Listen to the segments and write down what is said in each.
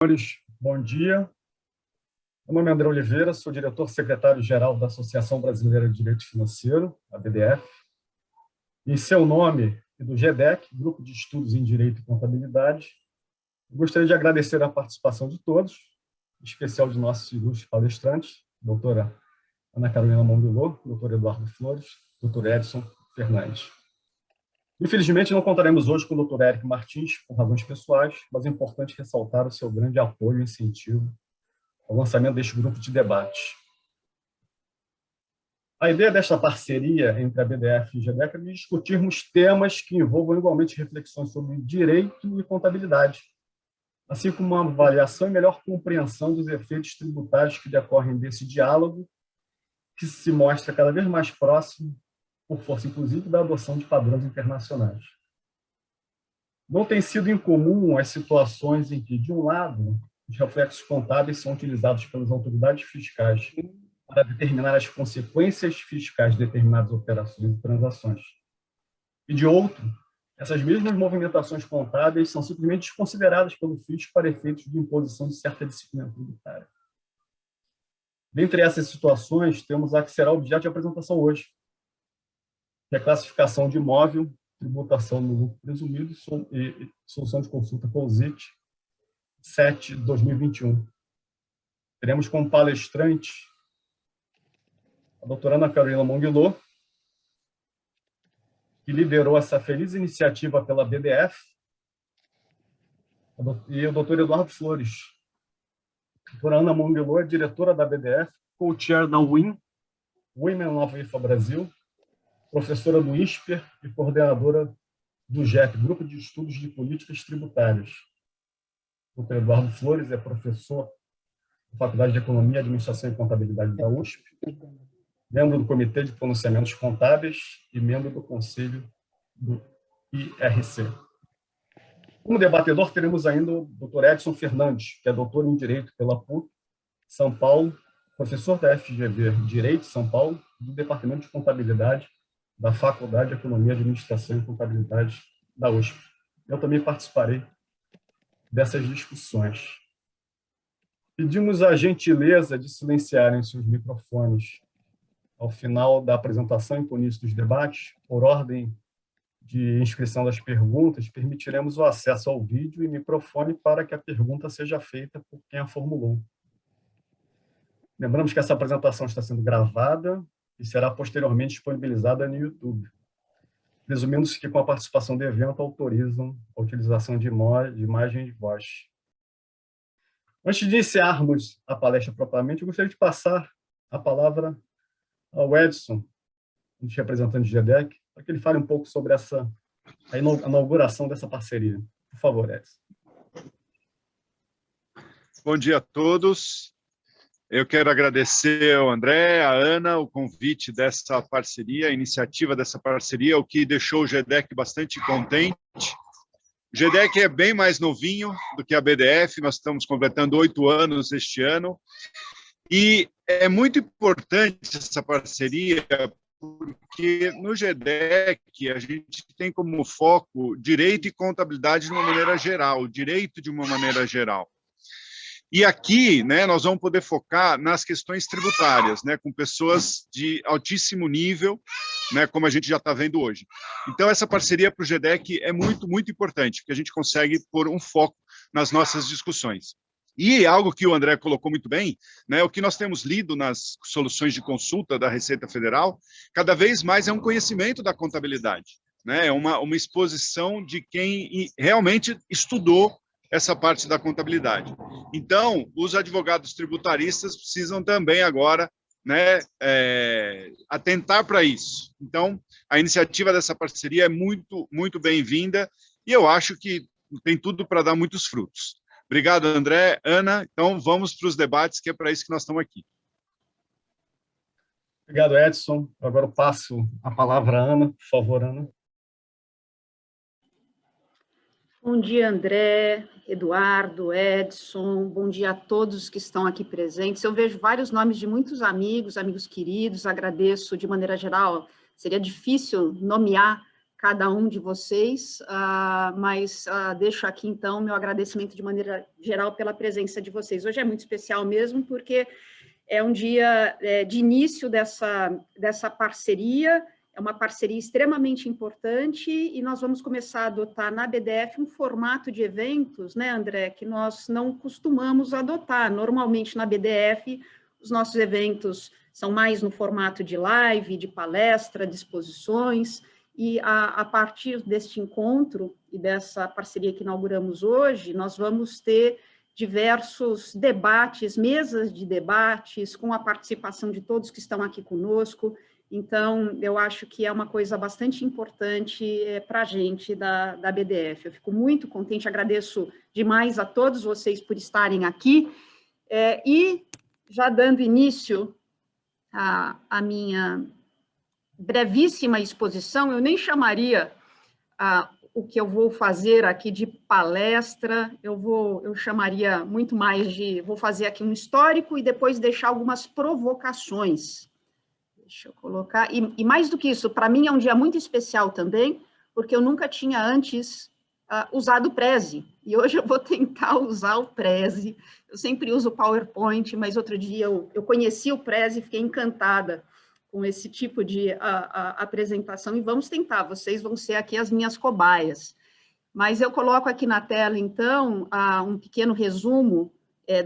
Senhores, bom dia. Meu nome é André Oliveira, sou diretor-secretário-geral da Associação Brasileira de Direito Financeiro, a BDF. Em seu nome e do GEDEC, Grupo de Estudos em Direito e Contabilidade, gostaria de agradecer a participação de todos, em especial de nossos ilustres palestrantes, doutora Ana Carolina Monbilô, doutor Eduardo Flores, doutor Edson Fernandes. Infelizmente, não contaremos hoje com o doutor Érico Martins, por razões pessoais, mas é importante ressaltar o seu grande apoio e incentivo ao lançamento deste grupo de debate. A ideia desta parceria entre a BDF e a GEDEC é de discutirmos temas que envolvam igualmente reflexões sobre direito e contabilidade, assim como uma avaliação e melhor compreensão dos efeitos tributários que decorrem desse diálogo, que se mostra cada vez mais próximo, por força, inclusive, da adoção de padrões internacionais. Não tem sido incomum as situações em que, de um lado, os reflexos contábeis são utilizados pelas autoridades fiscais para determinar as consequências fiscais de determinadas operações e transações. E, de outro, essas mesmas movimentações contábeis são simplesmente desconsideradas pelo fisco para efeitos de imposição de certa disciplina tributária. Dentre essas situações, temos a que será objeto de apresentação hoje, que é a classificação de imóvel, tributação no lucro presumido e solução de consulta COSIT 7/2021. Teremos como palestrante a doutora Ana Carolina Monbilô, que liderou essa feliz iniciativa pela BDF, e o doutor Eduardo Flores. A doutora Ana Monbilô é diretora da BDF, co-chair da WIM, Women of IFA Brasil, professora do INSPER e coordenadora do GEP, Grupo de Estudos de Políticas Tributárias. O Dr. Eduardo Flores é professor da Faculdade de Economia, Administração e Contabilidade da USP, membro do Comitê de Pronunciamentos Contábeis e membro do Conselho do IRC. Como debatedor, teremos ainda o Dr. Edson Fernandes, que é doutor em Direito pela PUC, São Paulo, professor da FGV Direito, São Paulo, do Departamento de Contabilidade da Faculdade de Economia, Administração e Contabilidade da USP. Eu também participarei dessas discussões. Pedimos a gentileza de silenciarem seus microfones ao final da apresentação e com o início dos debates. Por ordem de inscrição das perguntas, permitiremos o acesso ao vídeo e microfone para que a pergunta seja feita por quem a formulou. Lembramos que essa apresentação está sendo gravada e será posteriormente disponibilizada no YouTube, presumindo-se que com a participação do evento autorizam a utilização de imagem e voz. Antes de iniciarmos a palestra propriamente, eu gostaria de passar a palavra ao Edson, representante do GEDEC, para que ele fale um pouco sobre a inauguração dessa parceria. Por favor, Edson. Bom dia a todos. Eu quero agradecer ao André, à Ana, o convite dessa parceria, a iniciativa dessa parceria, o que deixou o GEDEC bastante contente. O GEDEC é bem mais novinho do que a BDF, nós estamos completando 8 anos este ano, e é muito importante essa parceria, porque no GEDEC a gente tem como foco direito e contabilidade de uma maneira geral, direito de uma maneira geral. E aqui, né, nós vamos poder focar nas questões tributárias, né, com pessoas de altíssimo nível, né, como a gente já está vendo hoje. Então, essa parceria para o GEDEC é muito, muito importante, porque a gente consegue pôr um foco nas nossas discussões. E algo que o André colocou muito bem, né, o que nós temos lido nas soluções de consulta da Receita Federal, cada vez mais é um conhecimento da contabilidade, né, é uma exposição de quem realmente estudou essa parte da contabilidade. Então, os advogados tributaristas precisam também agora, né, atentar para isso. Então, a iniciativa dessa parceria é muito, muito bem-vinda e eu acho que tem tudo para dar muitos frutos. Obrigado, André, Ana. Então, vamos para os debates, que é para isso que nós estamos aqui. Obrigado, Edson. Agora eu passo a palavra à Ana. Por favor, Ana. Bom dia, André, Eduardo, Edson, bom dia a todos que estão aqui presentes. Eu vejo vários nomes de muitos amigos, amigos queridos, agradeço de maneira geral, seria difícil nomear cada um de vocês, mas deixo aqui, então, meu agradecimento de maneira geral pela presença de vocês. Hoje é muito especial mesmo, porque é um dia de início dessa parceria, é uma parceria extremamente importante, e nós vamos começar a adotar na BDF um formato de eventos, né, André, que nós não costumamos adotar. Normalmente, na BDF, os nossos eventos são mais no formato de live, de palestra, de exposições, e a partir deste encontro e dessa parceria que inauguramos hoje, nós vamos ter diversos debates, mesas de debates, com a participação de todos que estão aqui conosco. Então, eu acho que é uma coisa bastante importante para a gente da BDF. Eu fico muito contente, agradeço demais a todos vocês por estarem aqui, e já dando início à minha brevíssima exposição, eu nem chamaria o que eu vou fazer aqui de palestra, eu chamaria muito mais vou fazer aqui um histórico e depois deixar algumas provocações. Deixa eu colocar, e mais do que isso, para mim é um dia muito especial também, porque eu nunca tinha antes usado o Prezi, e hoje eu vou tentar usar o Prezi. Eu sempre uso o PowerPoint, mas outro dia eu conheci o Prezi e fiquei encantada com esse tipo de apresentação, e vamos tentar, vocês vão ser aqui as minhas cobaias. Mas eu coloco aqui na tela, então, um pequeno resumo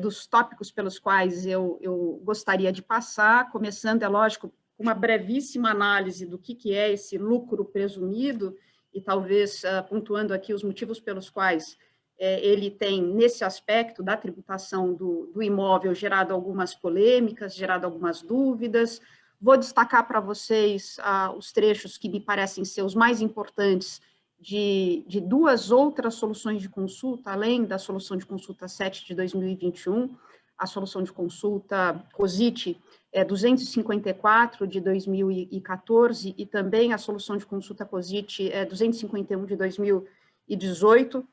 dos tópicos pelos quais eu gostaria de passar, começando, é lógico, com uma brevíssima análise do que é esse lucro presumido, e talvez pontuando aqui os motivos pelos quais ele tem, nesse aspecto da tributação do imóvel, gerado algumas polêmicas, gerado algumas dúvidas. Vou destacar para vocês os trechos que me parecem ser os mais importantes de duas outras soluções de consulta, além da solução de consulta 7 de 2021, a solução de consulta COSIT 254 de 2014 e também a solução de consulta COSIT 251 de 2018,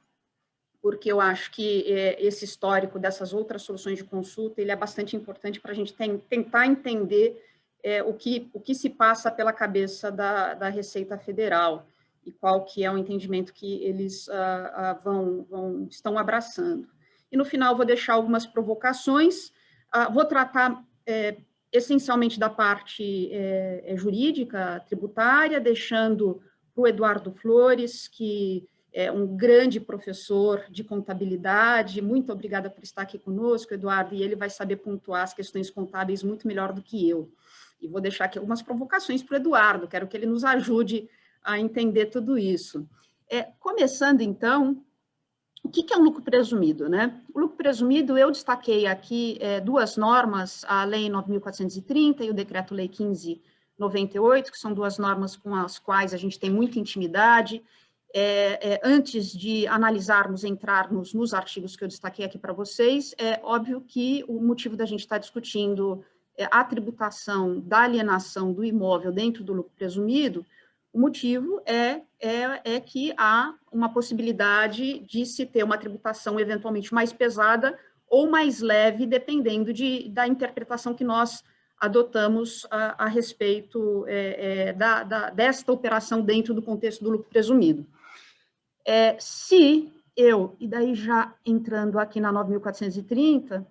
porque eu acho que esse histórico dessas outras soluções de consulta ele é bastante importante para a gente tentar entender o que se passa pela cabeça da Receita Federal e qual que é o entendimento que eles estão abraçando. E no final vou deixar algumas provocações, vou tratar essencialmente da parte jurídica, tributária, deixando para o Eduardo Flores, que é um grande professor de contabilidade. Muito obrigada por estar aqui conosco, Eduardo, e ele vai saber pontuar as questões contábeis muito melhor do que eu. E vou deixar aqui algumas provocações para o Eduardo, quero que ele nos ajude a entender tudo isso. Começando, então, o que é um lucro presumido, né? O lucro presumido, eu destaquei aqui duas normas, a Lei 9.430 e o Decreto-Lei 1598, que são duas normas com as quais a gente tem muita intimidade. Antes de analisarmos, entrarmos nos artigos que eu destaquei aqui para vocês, é óbvio que o motivo da gente estar discutindo a tributação da alienação do imóvel dentro do lucro presumido, o motivo é que há uma possibilidade de se ter uma tributação eventualmente mais pesada ou mais leve, dependendo da interpretação que nós adotamos a respeito desta operação dentro do contexto do lucro presumido. E daí já entrando aqui na 9.430,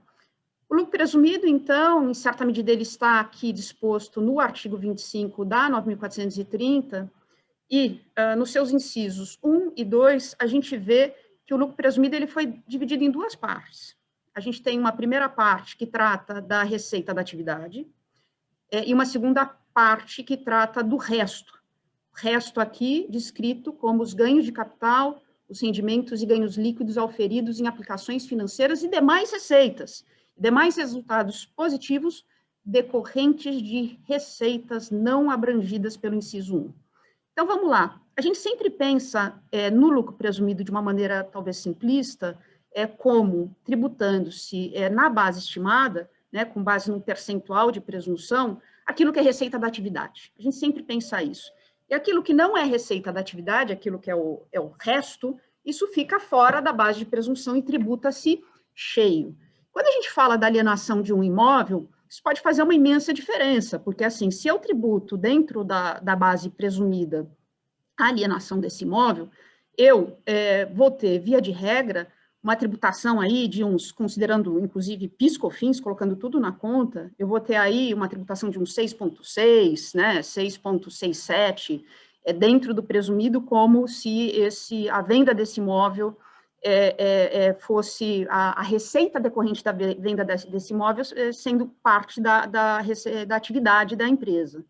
o lucro presumido, então, em certa medida, ele está aqui disposto no artigo 25 da 9.430, e nos seus incisos 1 e 2, a gente vê que o lucro presumido ele foi dividido em duas partes. A gente tem uma primeira parte que trata da receita da atividade, e uma segunda parte que trata do resto. O resto aqui descrito como os ganhos de capital, os rendimentos e ganhos líquidos auferidos em aplicações financeiras e demais receitas, demais resultados positivos decorrentes de receitas não abrangidas pelo inciso 1. Então, vamos lá. A gente sempre pensa no lucro presumido de uma maneira talvez simplista, como tributando-se na base estimada, né, com base num percentual de presunção, aquilo que é receita da atividade. A gente sempre pensa isso. E aquilo que não é receita da atividade, aquilo que é o resto, isso fica fora da base de presunção e tributa-se cheio. Quando a gente fala da alienação de um imóvel, isso pode fazer uma imensa diferença, porque, assim, se eu tributo dentro da base presumida a alienação desse imóvel, eu vou ter, via de regra, uma tributação aí de uns, considerando inclusive PIS, COFINS, colocando tudo na conta, eu vou ter aí uma tributação de uns 6,6, né, 6,67, dentro do presumido, como se a venda desse imóvel fosse a receita decorrente da venda desse imóvel sendo parte da atividade da empresa.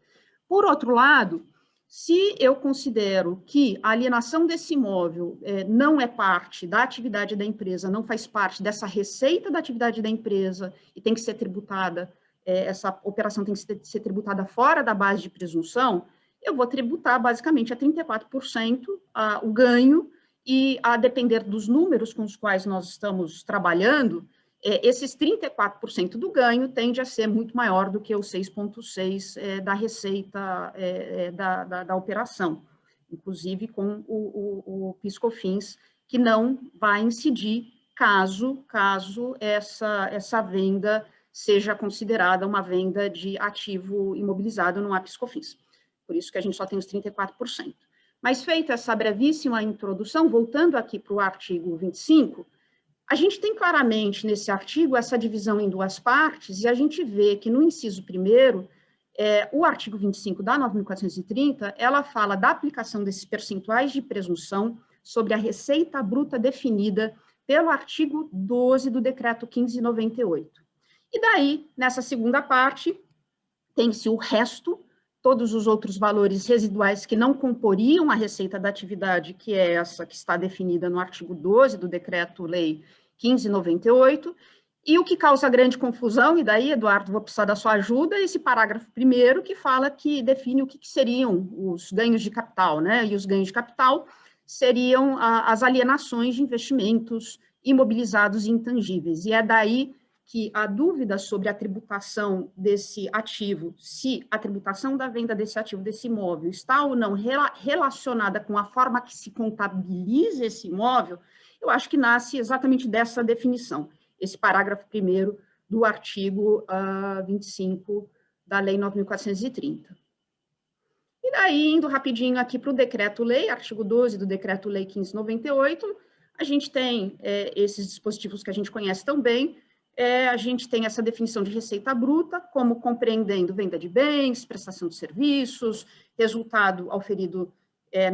Por outro lado, se eu considero que a alienação desse imóvel não é parte da atividade da empresa, não faz parte dessa receita da atividade da empresa e tem que ser tributada, essa operação tem que ser tributada fora da base de presunção, eu vou tributar basicamente a 34% o ganho e, a depender dos números com os quais nós estamos trabalhando, esses 34% do ganho tende a ser muito maior do que os 6,6% da receita da operação, inclusive com o PIS/COFINS, que não vai incidir caso essa venda seja considerada uma venda de ativo imobilizado, não há PIS/COFINS. Por isso que a gente só tem os 34%. Mas feita essa brevíssima introdução, voltando aqui para o artigo 25, a gente tem claramente nesse artigo essa divisão em duas partes, e a gente vê que no inciso 1º, o artigo 25 da 9.430, ela fala da aplicação desses percentuais de presunção sobre a receita bruta definida pelo artigo 12 do decreto 1598. E daí, nessa segunda parte, tem-se o resto, todos os outros valores residuais que não comporiam a receita da atividade, que é essa que está definida no artigo 12 do Decreto-Lei 1598, e o que causa grande confusão, e daí, Eduardo, vou precisar da sua ajuda, esse parágrafo 1º que fala que define o que seriam os ganhos de capital, né? E os ganhos de capital seriam as alienações de investimentos imobilizados e intangíveis, e é daí que a dúvida sobre a tributação desse ativo, se a tributação da venda desse ativo, desse imóvel, está ou não relacionada com a forma que se contabiliza esse imóvel, eu acho que nasce exatamente dessa definição, esse parágrafo 1º do artigo 25 da Lei 9.430. E daí, indo rapidinho aqui para o Decreto-Lei, artigo 12 do Decreto-Lei 1598, a gente tem esses dispositivos que a gente conhece tão bem. A gente tem essa definição de receita bruta, como compreendendo venda de bens, prestação de serviços, resultado auferido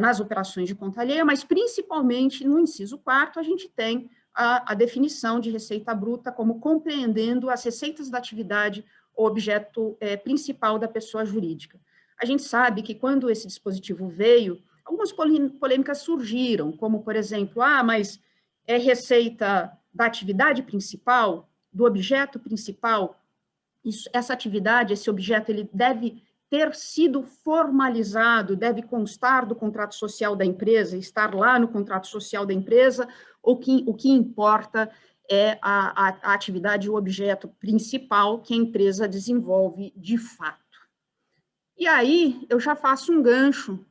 nas operações de conta alheia, mas principalmente no inciso 4º, a gente tem a definição de receita bruta como compreendendo as receitas da atividade ou objeto principal da pessoa jurídica. A gente sabe que quando esse dispositivo veio, algumas polêmicas surgiram, como, por exemplo, mas é receita da atividade principal, do objeto principal, essa atividade, esse objeto, ele deve ter sido formalizado, deve constar do contrato social da empresa, estar lá no contrato social da empresa, ou o que importa é a atividade, o objeto principal que a empresa desenvolve de fato. E aí, eu já faço um gancho,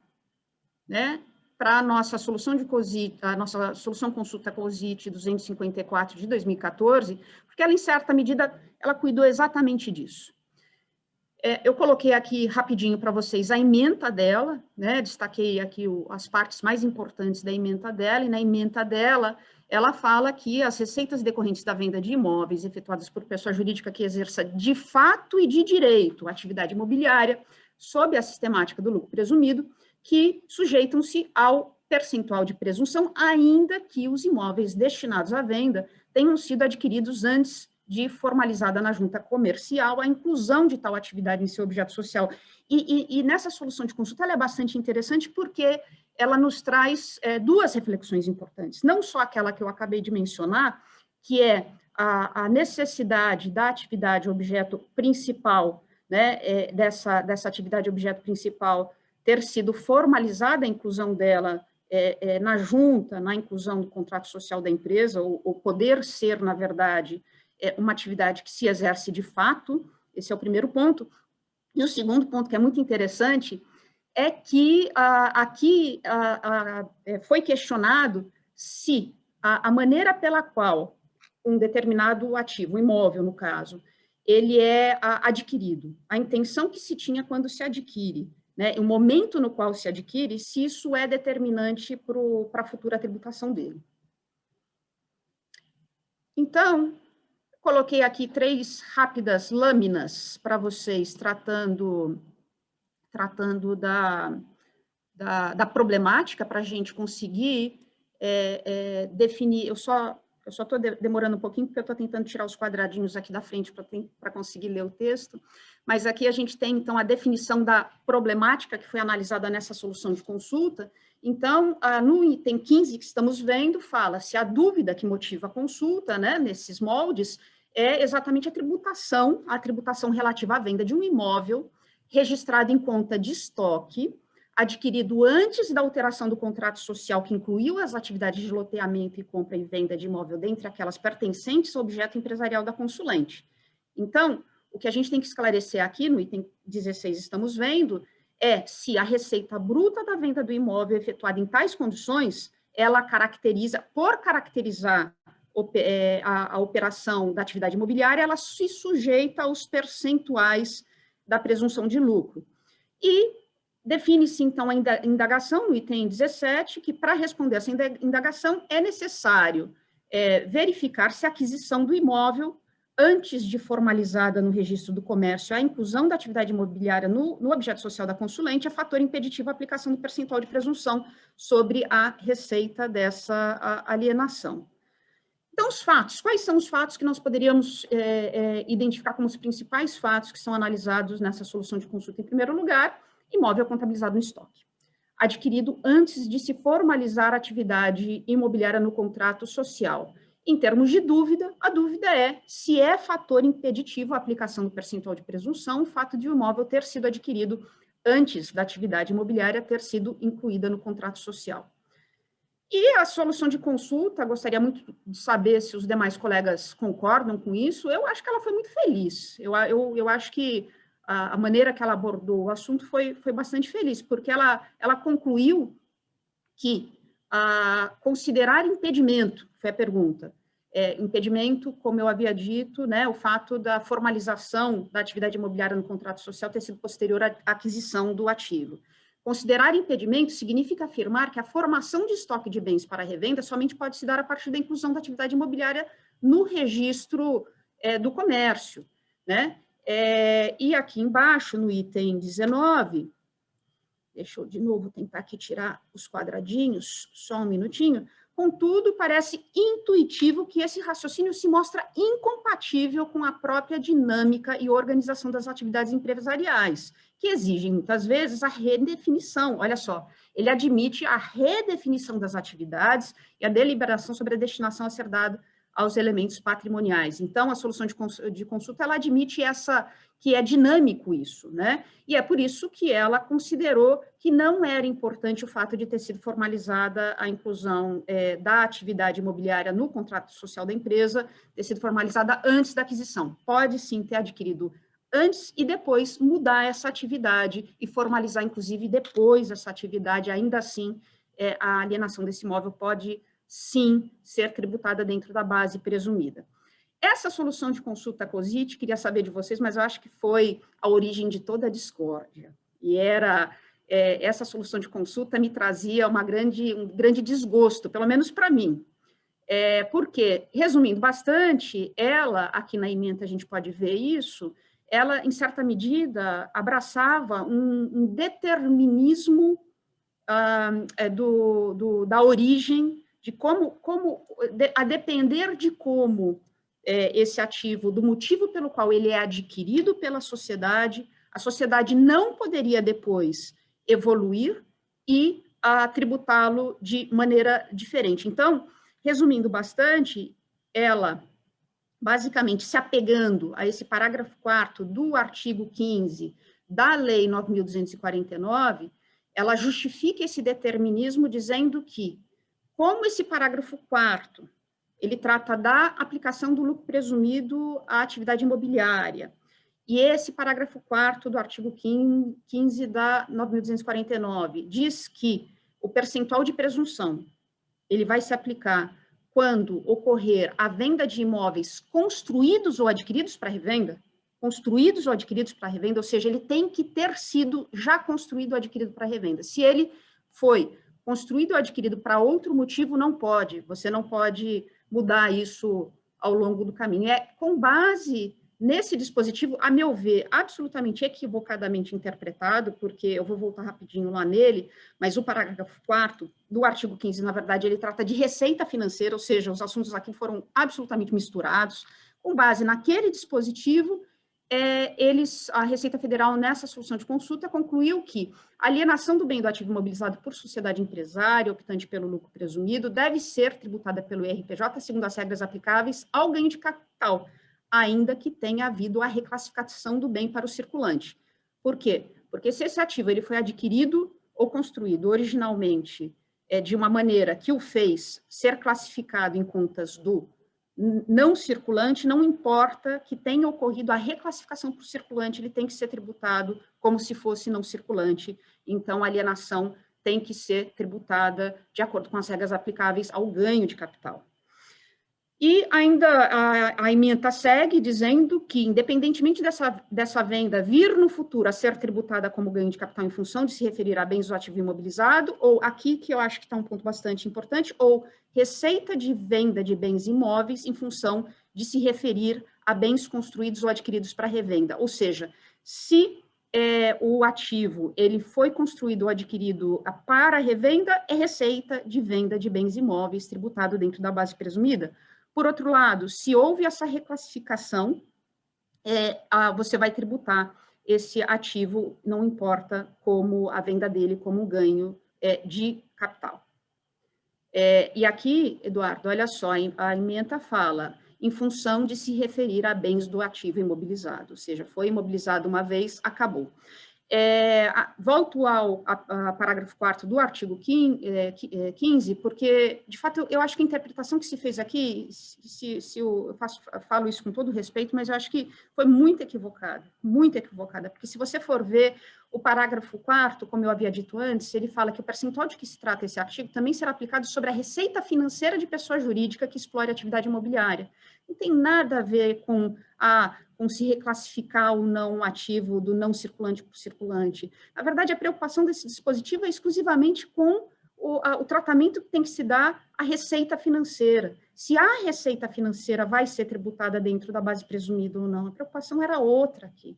né, para a nossa solução de COSIT, a nossa solução consulta COSIT 254 de 2014, porque ela, em certa medida, ela cuidou exatamente disso. Eu coloquei aqui rapidinho para vocês a ementa dela, né, destaquei aqui as partes mais importantes da ementa dela, e na ementa dela, ela fala que as receitas decorrentes da venda de imóveis efetuadas por pessoa jurídica que exerça de fato e de direito a atividade imobiliária, sob a sistemática do lucro presumido, que sujeitam-se ao percentual de presunção, ainda que os imóveis destinados à venda tenham sido adquiridos antes de formalizada na junta comercial a inclusão de tal atividade em seu objeto social. E nessa solução de consulta ela é bastante interessante porque ela nos traz duas reflexões importantes, não só aquela que eu acabei de mencionar, que é a necessidade da atividade objeto principal, né, dessa atividade objeto principal ter sido formalizada a inclusão dela na junta, na inclusão do contrato social da empresa, ou poder ser, na verdade, uma atividade que se exerce de fato, esse é o primeiro ponto. E o segundo ponto, que é muito interessante, é que aqui foi questionado se a maneira pela qual um determinado ativo, um imóvel, no caso, ele é adquirido, a intenção que se tinha quando se adquire, né, o momento no qual se adquire, se isso é determinante para a futura tributação dele. Então, coloquei aqui 3 rápidas lâminas para vocês, tratando da problemática, para a gente conseguir definir. Eu só estou demorando um pouquinho, porque eu estou tentando tirar os quadradinhos aqui da frente para conseguir ler o texto, mas aqui a gente tem, então, a definição da problemática que foi analisada nessa solução de consulta. Então, no item 15 que estamos vendo, fala se a dúvida que motiva a consulta, né, nesses moldes, é exatamente a tributação relativa à venda de um imóvel registrado em conta de estoque, adquirido antes da alteração do contrato social que incluiu as atividades de loteamento e compra e venda de imóvel, dentre aquelas pertencentes ao objeto empresarial da consulente. Então, o que a gente tem que esclarecer aqui, no item 16 estamos vendo, é se a receita bruta da venda do imóvel efetuada em tais condições, ela caracteriza, por caracterizar a operação da atividade imobiliária, ela se sujeita aos percentuais da presunção de lucro. E define-se, então, a indagação, no item 17, que para responder essa indagação é necessário verificar se a aquisição do imóvel, antes de formalizada no registro do comércio, a inclusão da atividade imobiliária no objeto social da consulente é fator impeditivo à aplicação do percentual de presunção sobre a receita dessa alienação. Então, os fatos, quais são os fatos que nós poderíamos identificar como os principais fatos que são analisados nessa solução de consulta? Em primeiro lugar, imóvel contabilizado no estoque, adquirido antes de se formalizar a atividade imobiliária no contrato social. Em termos de dúvida, a dúvida é se é fator impeditivo a aplicação do percentual de presunção o fato de o imóvel ter sido adquirido antes da atividade imobiliária ter sido incluída no contrato social. E a solução de consulta, gostaria muito de saber se os demais colegas concordam com isso. Eu acho que ela foi muito feliz. Eu acho que a maneira que ela abordou o assunto foi bastante feliz, porque ela concluiu que considerar impedimento, foi a pergunta, impedimento, como eu havia dito, né, o fato da formalização da atividade imobiliária no contrato social ter sido posterior à aquisição do ativo. Considerar impedimento significa afirmar que a formação de estoque de bens para revenda somente pode se dar a partir da inclusão da atividade imobiliária no registro do comércio, né? E aqui embaixo, no item 19, deixa eu de novo tentar aqui tirar os quadradinhos, só um minutinho. Contudo, parece intuitivo que esse raciocínio se mostra incompatível com a própria dinâmica e organização das atividades empresariais, que exigem, muitas vezes, a redefinição. Olha só, ele admite a redefinição das atividades e a deliberação sobre a destinação a ser dada aos elementos patrimoniais. Então, a solução de consulta, ela admite que é dinâmico isso, né? E é por isso que ela considerou que não era importante o fato de ter sido formalizada a inclusão da atividade imobiliária no contrato social da empresa, ter sido formalizada antes da aquisição. Pode sim ter adquirido antes e depois mudar essa atividade e formalizar, inclusive, depois essa atividade, ainda assim, a alienação desse imóvel pode sim ser tributada dentro da base presumida. Essa solução de consulta COSIT, queria saber de vocês, mas eu acho que foi a origem de toda a discórdia. E essa solução de consulta me trazia um grande desgosto, pelo menos para mim. Porque, resumindo bastante, ela, aqui na ementa a gente pode ver isso, ela, em certa medida, abraçava um determinismo da origem, de como a depender de como esse ativo, do motivo pelo qual ele é adquirido pela sociedade, a sociedade não poderia depois evoluir e tributá-lo de maneira diferente. Então, resumindo bastante, ela, basicamente, se apegando a esse parágrafo 4º do artigo 15 da Lei 9.249, ela justifica esse determinismo dizendo que, como esse parágrafo 4º, ele trata da aplicação do lucro presumido à atividade imobiliária, e esse parágrafo 4º do artigo 15 da 9.249 diz que o percentual de presunção, ele vai se aplicar quando ocorrer a venda de imóveis construídos ou adquiridos para revenda, construídos ou adquiridos para revenda, ou seja, ele tem que ter sido já construído ou adquirido para revenda. Se ele foi construído ou adquirido para outro motivo, não pode, você não pode mudar isso ao longo do caminho. É com base nesse dispositivo, a meu ver, absolutamente equivocadamente interpretado, porque eu vou voltar rapidinho lá nele, mas o parágrafo 4º do artigo 15, na verdade, ele trata de receita financeira, ou seja, os assuntos aqui foram absolutamente misturados. Com base naquele dispositivo, a Receita Federal, nessa solução de consulta, concluiu que a alienação do bem do ativo imobilizado por sociedade empresária, optante pelo lucro presumido, deve ser tributada pelo IRPJ, segundo as regras aplicáveis ao ganho de capital, ainda que tenha havido a reclassificação do bem para o circulante. Por quê? Porque se esse ativo ele foi adquirido ou construído originalmente de uma maneira que o fez ser classificado em contas do não circulante, não importa que tenha ocorrido a reclassificação para o circulante, ele tem que ser tributado como se fosse não circulante. Então, a alienação tem que ser tributada de acordo com as regras aplicáveis ao ganho de capital. E ainda a ementa segue dizendo que, independentemente dessa venda vir no futuro a ser tributada como ganho de capital em função de se referir a bens do ativo imobilizado, ou aqui, que eu acho que está um ponto bastante importante, ou receita de venda de bens imóveis em função de se referir a bens construídos ou adquiridos para revenda. Ou seja, se o ativo ele foi construído ou adquirido para revenda, é receita de venda de bens imóveis tributado dentro da base presumida. Por outro lado, se houve essa reclassificação, você vai tributar esse ativo, não importa como a venda dele, como ganho de capital. E aqui, Eduardo, olha só, a ementa fala em função de se referir a bens do ativo imobilizado, ou seja, foi imobilizado uma vez, acabou. Volto ao parágrafo 4º do artigo 15, porque, de fato, eu acho que a interpretação que se fez aqui, eu falo isso com todo respeito, mas eu acho que foi muito equivocada, porque se você for ver o parágrafo 4º, como eu havia dito antes, ele fala que o percentual de que se trata esse artigo também será aplicado sobre a receita financeira de pessoa jurídica que explore atividade imobiliária. Não tem nada a ver com se reclassificar ou não um ativo do não circulante para o circulante. Na verdade, a preocupação desse dispositivo é exclusivamente com o tratamento que tem que se dar à receita financeira. Se a receita financeira vai ser tributada dentro da base presumida ou não, a preocupação era outra aqui.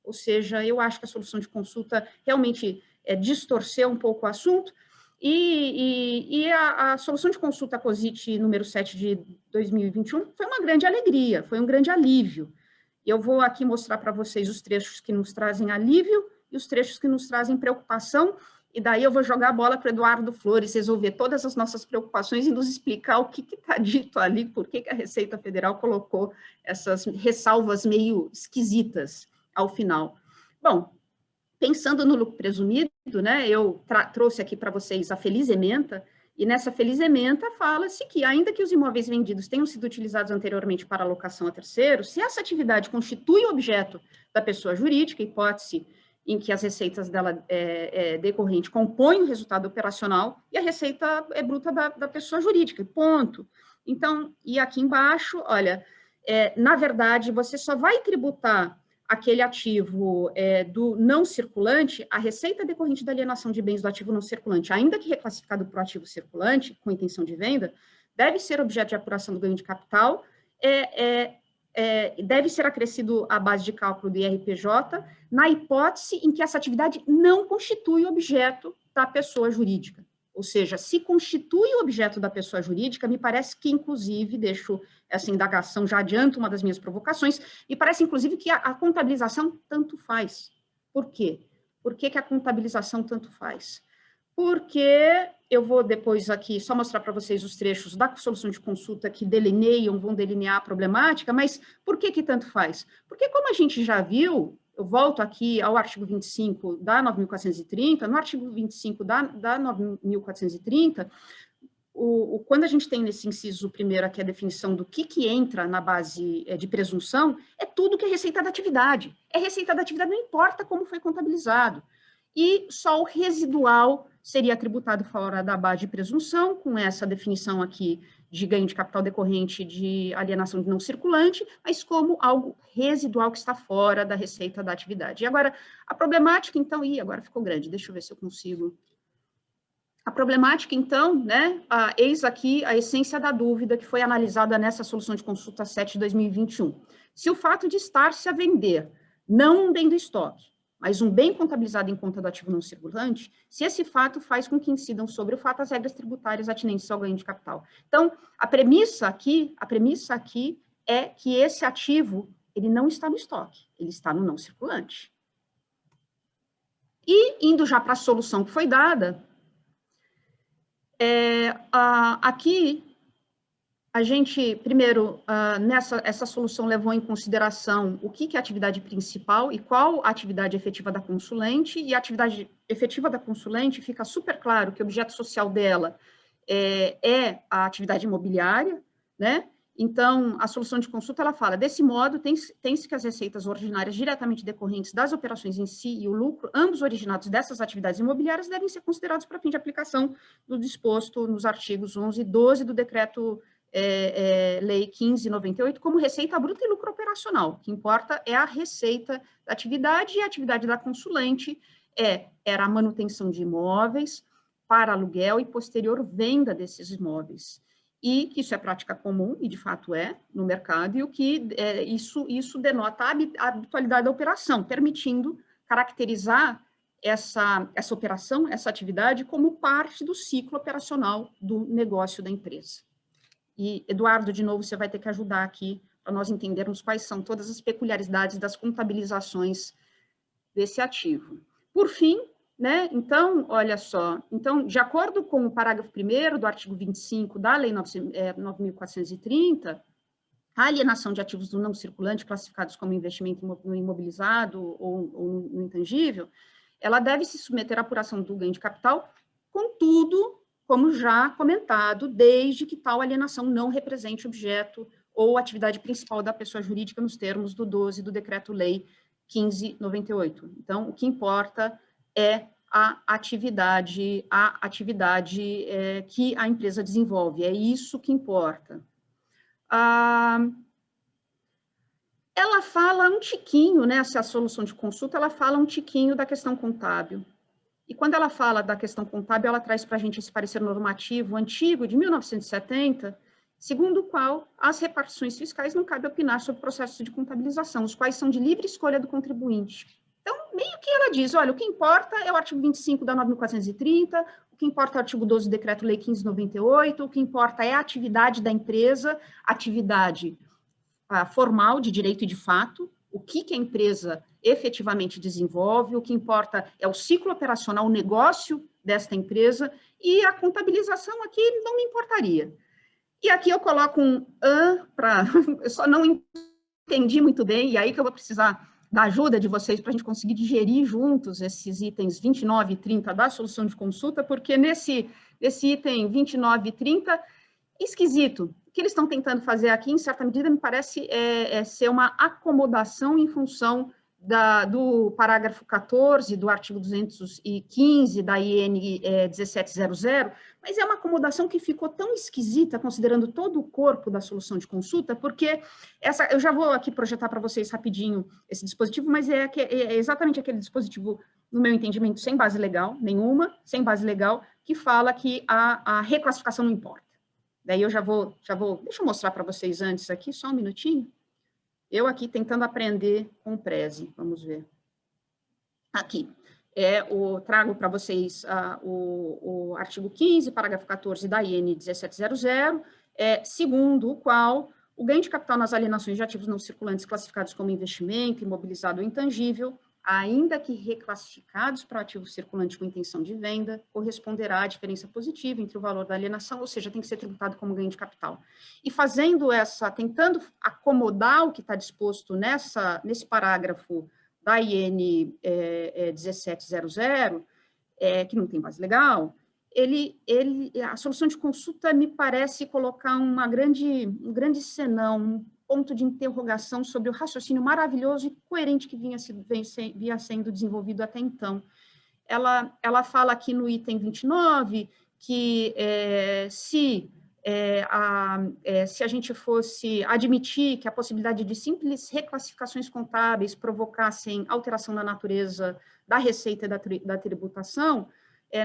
Ou seja, eu acho que a solução de consulta realmente distorceu um pouco o assunto, e a solução de consulta COSIT número 7 de 2021 foi uma grande alegria, foi um grande alívio. Eu vou aqui mostrar para vocês os trechos que nos trazem alívio e os trechos que nos trazem preocupação, e daí eu vou jogar a bola para o Eduardo Flores resolver todas as nossas preocupações e nos explicar o que está dito ali, por que a Receita Federal colocou essas ressalvas meio esquisitas ao final. Bom, pensando no lucro presumido, né, eu trouxe aqui para vocês a feliz ementa, e nessa feliz ementa fala-se que, ainda que os imóveis vendidos tenham sido utilizados anteriormente para alocação a terceiros, se essa atividade constitui objeto da pessoa jurídica, hipótese em que as receitas dela decorrente compõem o resultado operacional, e a receita é bruta da pessoa jurídica, ponto. Então, e aqui embaixo, olha, na verdade, você só vai tributar aquele ativo do não circulante, a receita decorrente da alienação de bens do ativo não circulante, ainda que reclassificado para o ativo circulante, com intenção de venda, deve ser objeto de apuração do ganho de capital, deve ser acrescido à base de cálculo do IRPJ, na hipótese em que essa atividade não constitui objeto da pessoa jurídica. Ou seja, se constitui o objeto da pessoa jurídica, me parece que, inclusive, deixo essa indagação, já adianto uma das minhas provocações, me parece, inclusive, que a contabilização tanto faz. Por quê? Por que a contabilização tanto faz? Porque eu vou depois aqui só mostrar para vocês os trechos da solução de consulta que vão delinear a problemática, mas por que tanto faz? Porque, como a gente já viu, eu volto aqui ao artigo 25 da 9.430, no artigo 25 da 9.430, quando a gente tem nesse inciso primeiro aqui a definição do que entra na base de presunção, é tudo que é receita da atividade. É receita da atividade, não importa como foi contabilizado. E só o residual seria tributado fora da base de presunção, com essa definição aqui de ganho de capital decorrente de alienação de não circulante, mas como algo residual que está fora da receita da atividade. E agora, a problemática, então, agora ficou grande, deixa eu ver se eu consigo. A problemática, então, né, eis aqui a essência da dúvida que foi analisada nessa solução de consulta 7 de 2021. Se o fato de estar-se a vender, não um bem do estoque, mas um bem contabilizado em conta do ativo não circulante, se esse fato faz com que incidam sobre o fato as regras tributárias atinentes ao ganho de capital. Então, a premissa aqui é que esse ativo, ele não está no estoque, ele está no não circulante. E, indo já para a solução que foi dada, aqui, a gente, primeiro, essa solução levou em consideração o que é a atividade principal e qual a atividade efetiva da consulente, e a atividade efetiva da consulente fica super claro que o objeto social dela é a atividade imobiliária, né? Então, a solução de consulta, ela fala, desse modo, tem-se que as receitas ordinárias diretamente decorrentes das operações em si e o lucro, ambos originados dessas atividades imobiliárias, devem ser considerados para fim de aplicação do disposto nos artigos 11 e 12 do decreto Lei 1598, como receita bruta e lucro operacional. O que importa é a receita da atividade, e a atividade da consulente era a manutenção de imóveis para aluguel e posterior venda desses imóveis. E que isso é prática comum, e de fato é, no mercado, e o que isso denota a habitualidade da operação, permitindo caracterizar essa operação, essa atividade, como parte do ciclo operacional do negócio da empresa. E, Eduardo, de novo, você vai ter que ajudar aqui para nós entendermos quais são todas as peculiaridades das contabilizações desse ativo. Por fim, né, então, olha só, então, de acordo com o parágrafo 1º do artigo 25 da Lei 9.430, a alienação de ativos do não circulante classificados como investimento no imobilizado ou no intangível, ela deve se submeter à apuração do ganho de capital, contudo, como já comentado, desde que tal alienação não represente objeto ou atividade principal da pessoa jurídica nos termos do 12 do Decreto-Lei 1598. Então, o que importa é a atividade que a empresa desenvolve, é isso que importa. Ela fala um tiquinho, né, essa solução de consulta, ela fala um tiquinho da questão contábil. E quando ela fala da questão contábil, ela traz para a gente esse parecer normativo antigo, de 1970, segundo o qual as repartições fiscais não cabe opinar sobre o processo de contabilização, os quais são de livre escolha do contribuinte. Então, meio que ela diz, olha, o que importa é o artigo 25 da 9.430, o que importa é o artigo 12 do Decreto-Lei 1598, o que importa é a atividade da empresa, atividade formal de direito e de fato, o que a empresa efetivamente desenvolve, o que importa é o ciclo operacional, o negócio desta empresa, e a contabilização aqui não me importaria. E aqui eu coloco um para... Eu só não entendi muito bem, e aí que eu vou precisar da ajuda de vocês para a gente conseguir digerir juntos esses itens 29 e 30 da solução de consulta, porque nesse item 29 e 30, esquisito. O que eles estão tentando fazer aqui, em certa medida, me parece ser uma acomodação em função do parágrafo 14 do artigo 215 da IN 1700, mas é uma acomodação que ficou tão esquisita, considerando todo o corpo da solução de consulta, porque eu já vou aqui projetar para vocês rapidinho esse dispositivo, mas é exatamente aquele dispositivo, no meu entendimento, sem base legal nenhuma, que fala que a reclassificação não importa. Daí eu já vou, deixa eu mostrar para vocês antes aqui, só um minutinho. Eu aqui tentando aprender com o Prezi, vamos ver. Aqui, trago para vocês o artigo 15, parágrafo 14 da IN 1700, segundo o qual o ganho de capital nas alienações de ativos não circulantes classificados como investimento, imobilizado ou intangível, ainda que reclassificados para ativo circulante com intenção de venda, corresponderá à diferença positiva entre o valor da alienação, ou seja, tem que ser tributado como ganho de capital. E tentando acomodar o que está disposto nesse parágrafo da IN 1700, que não tem base legal, a solução de consulta me parece colocar um grande senão, ponto de interrogação sobre o raciocínio maravilhoso e coerente que vinha sendo desenvolvido até então. Ela fala aqui no item 29 que se se a gente fosse admitir que a possibilidade de simples reclassificações contábeis provocassem alteração da natureza da receita e da tributação,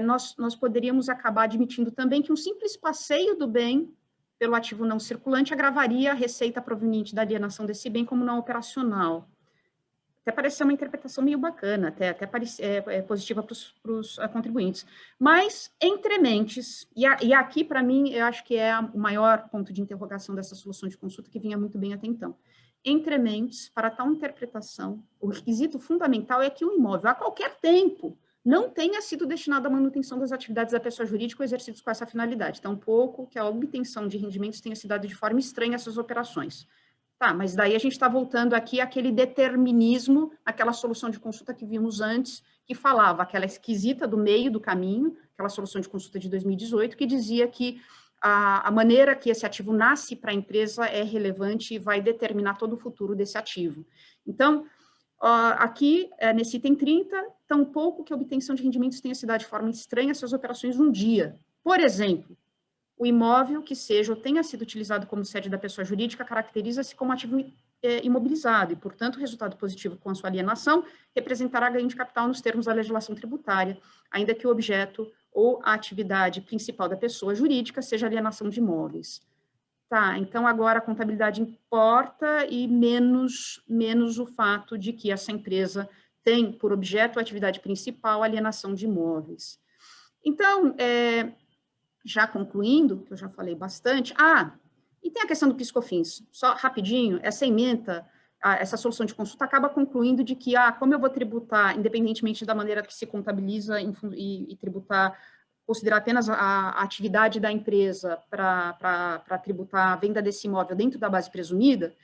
nós poderíamos acabar admitindo também que um simples passeio do bem pelo ativo não circulante agravaria a receita proveniente da alienação desse bem como não operacional. Até parece ser uma interpretação meio bacana, até positiva para os contribuintes. Mas, entre mentes, e aqui, para mim, eu acho que é o maior ponto de interrogação dessa solução de consulta, que vinha muito bem até então. Entre mentes, para tal interpretação, o requisito fundamental é que o imóvel, a qualquer tempo, não tenha sido destinado à manutenção das atividades da pessoa jurídica ou exercidos com essa finalidade, tampouco que a obtenção de rendimentos tenha se dado de forma estranha a essas operações. Tá, mas daí a gente está voltando aqui àquele determinismo, aquela solução de consulta que vimos antes, que falava aquela esquisita do meio do caminho, aquela solução de consulta de 2018, que dizia que a maneira que esse ativo nasce para a empresa é relevante e vai determinar todo o futuro desse ativo. Então, aqui, nesse item 30, tampouco que a obtenção de rendimentos tenha se dado de forma estranha essas operações um dia. Por exemplo, o imóvel que seja ou tenha sido utilizado como sede da pessoa jurídica caracteriza-se como ativo imobilizado e, portanto, o resultado positivo com a sua alienação representará ganho de capital nos termos da legislação tributária, ainda que o objeto ou a atividade principal da pessoa jurídica seja alienação de imóveis. Tá, então agora a contabilidade importa e menos o fato de que essa empresa tem por objeto a atividade principal a alienação de imóveis. Então, já concluindo, que eu já falei bastante, e tem a questão do PIS/COFINS, só rapidinho, essa ementa, essa solução de consulta acaba concluindo de que, como eu vou tributar, independentemente da maneira que se contabiliza e tributar, considerar apenas a atividade da empresa para tributar a venda desse imóvel dentro da base presumida,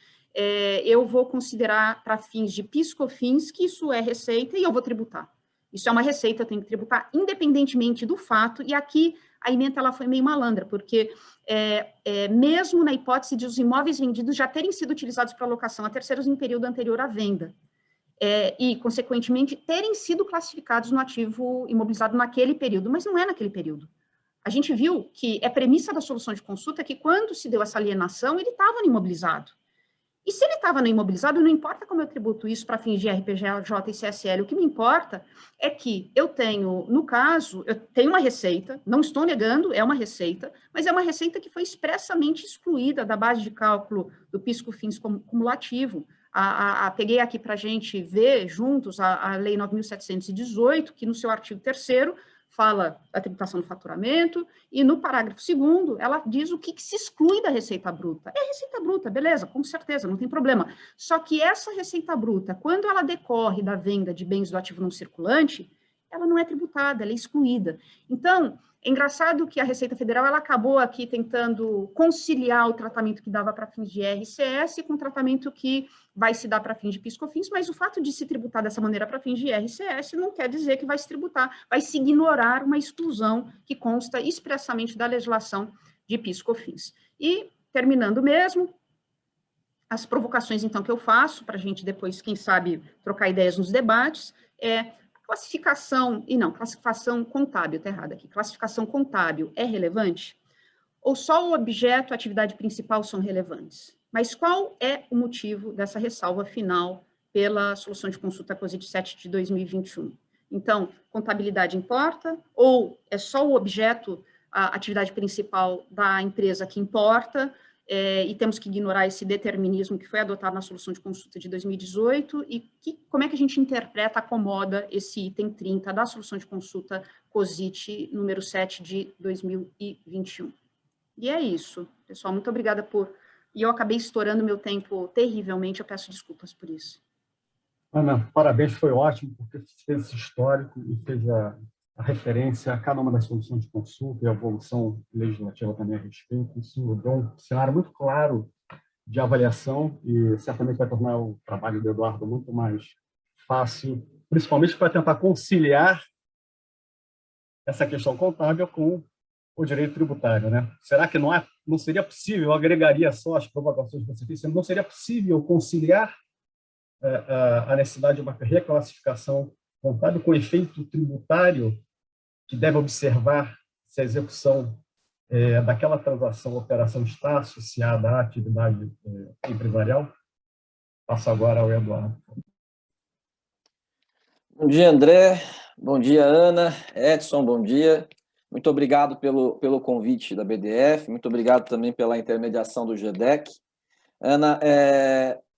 eu vou considerar para fins de PIS/COFINS que isso é receita e eu vou tributar. Isso é uma receita, eu tenho que tributar independentemente do fato, e aqui a ementa ela foi meio malandra, porque mesmo na hipótese de os imóveis vendidos já terem sido utilizados para locação a terceiros em período anterior à venda, e, consequentemente, terem sido classificados no ativo imobilizado naquele período, mas não é naquele período. A gente viu que é premissa da solução de consulta que, quando se deu essa alienação, ele estava no imobilizado. E se ele estava no imobilizado, não importa como eu tributo isso para fins de RPJ e CSL, o que me importa é que eu tenho, no caso, eu tenho uma receita, não estou negando, é uma receita, mas é uma receita que foi expressamente excluída da base de cálculo do PIS/COFINS cumulativo. Peguei aqui para a gente ver juntos a Lei 9.718, que no seu artigo 3º fala da tributação do faturamento, e no parágrafo 2º, ela diz o que se exclui da receita bruta. É receita bruta, beleza, com certeza, não tem problema. Só que essa receita bruta, quando ela decorre da venda de bens do ativo não circulante, ela não é tributada, ela é excluída. Então, é engraçado que a Receita Federal ela acabou aqui tentando conciliar o tratamento que dava para fins de RCS com o tratamento que vai se dar para fins de PIS/COFINS, mas o fato de se tributar dessa maneira para fins de RCS não quer dizer que vai se tributar, vai se ignorar uma exclusão que consta expressamente da legislação de PIS/COFINS. E, terminando mesmo, as provocações, então, que eu faço, para a gente depois, quem sabe, trocar ideias nos debates, classificação contábil, está errado aqui, classificação contábil é relevante? Ou só o objeto e a atividade principal são relevantes? Mas qual é o motivo dessa ressalva final pela solução de consulta COSIT 7 de 2021? Então, contabilidade importa? Ou é só o objeto, a atividade principal da empresa que importa? E temos que ignorar esse determinismo que foi adotado na solução de consulta de 2018, e como é que a gente interpreta, acomoda esse item 30 da solução de consulta COSIT número 7 de 2021. E é isso, pessoal, muito obrigada E eu acabei estourando meu tempo terrivelmente, eu peço desculpas por isso. Ana, parabéns, foi ótimo, porque fez esse histórico e fez a referência a cada uma das soluções de consulta e a evolução legislativa também a respeito. Isso deu um cenário muito claro de avaliação e certamente vai tornar o trabalho do Eduardo muito mais fácil, principalmente para tentar conciliar essa questão contábil com o direito tributário, né? Será que não seria possível, eu agregaria só as provocações que você fez, não seria possível conciliar a necessidade de uma reclassificação contábil com efeito tributário que deve observar se a execução daquela transação, operação está associada à atividade empresarial? Passo agora ao Eduardo. Bom dia, André. Bom dia, Ana. Edson, bom dia. Muito obrigado pelo convite da BDF, muito obrigado também pela intermediação do GEDEC. Ana,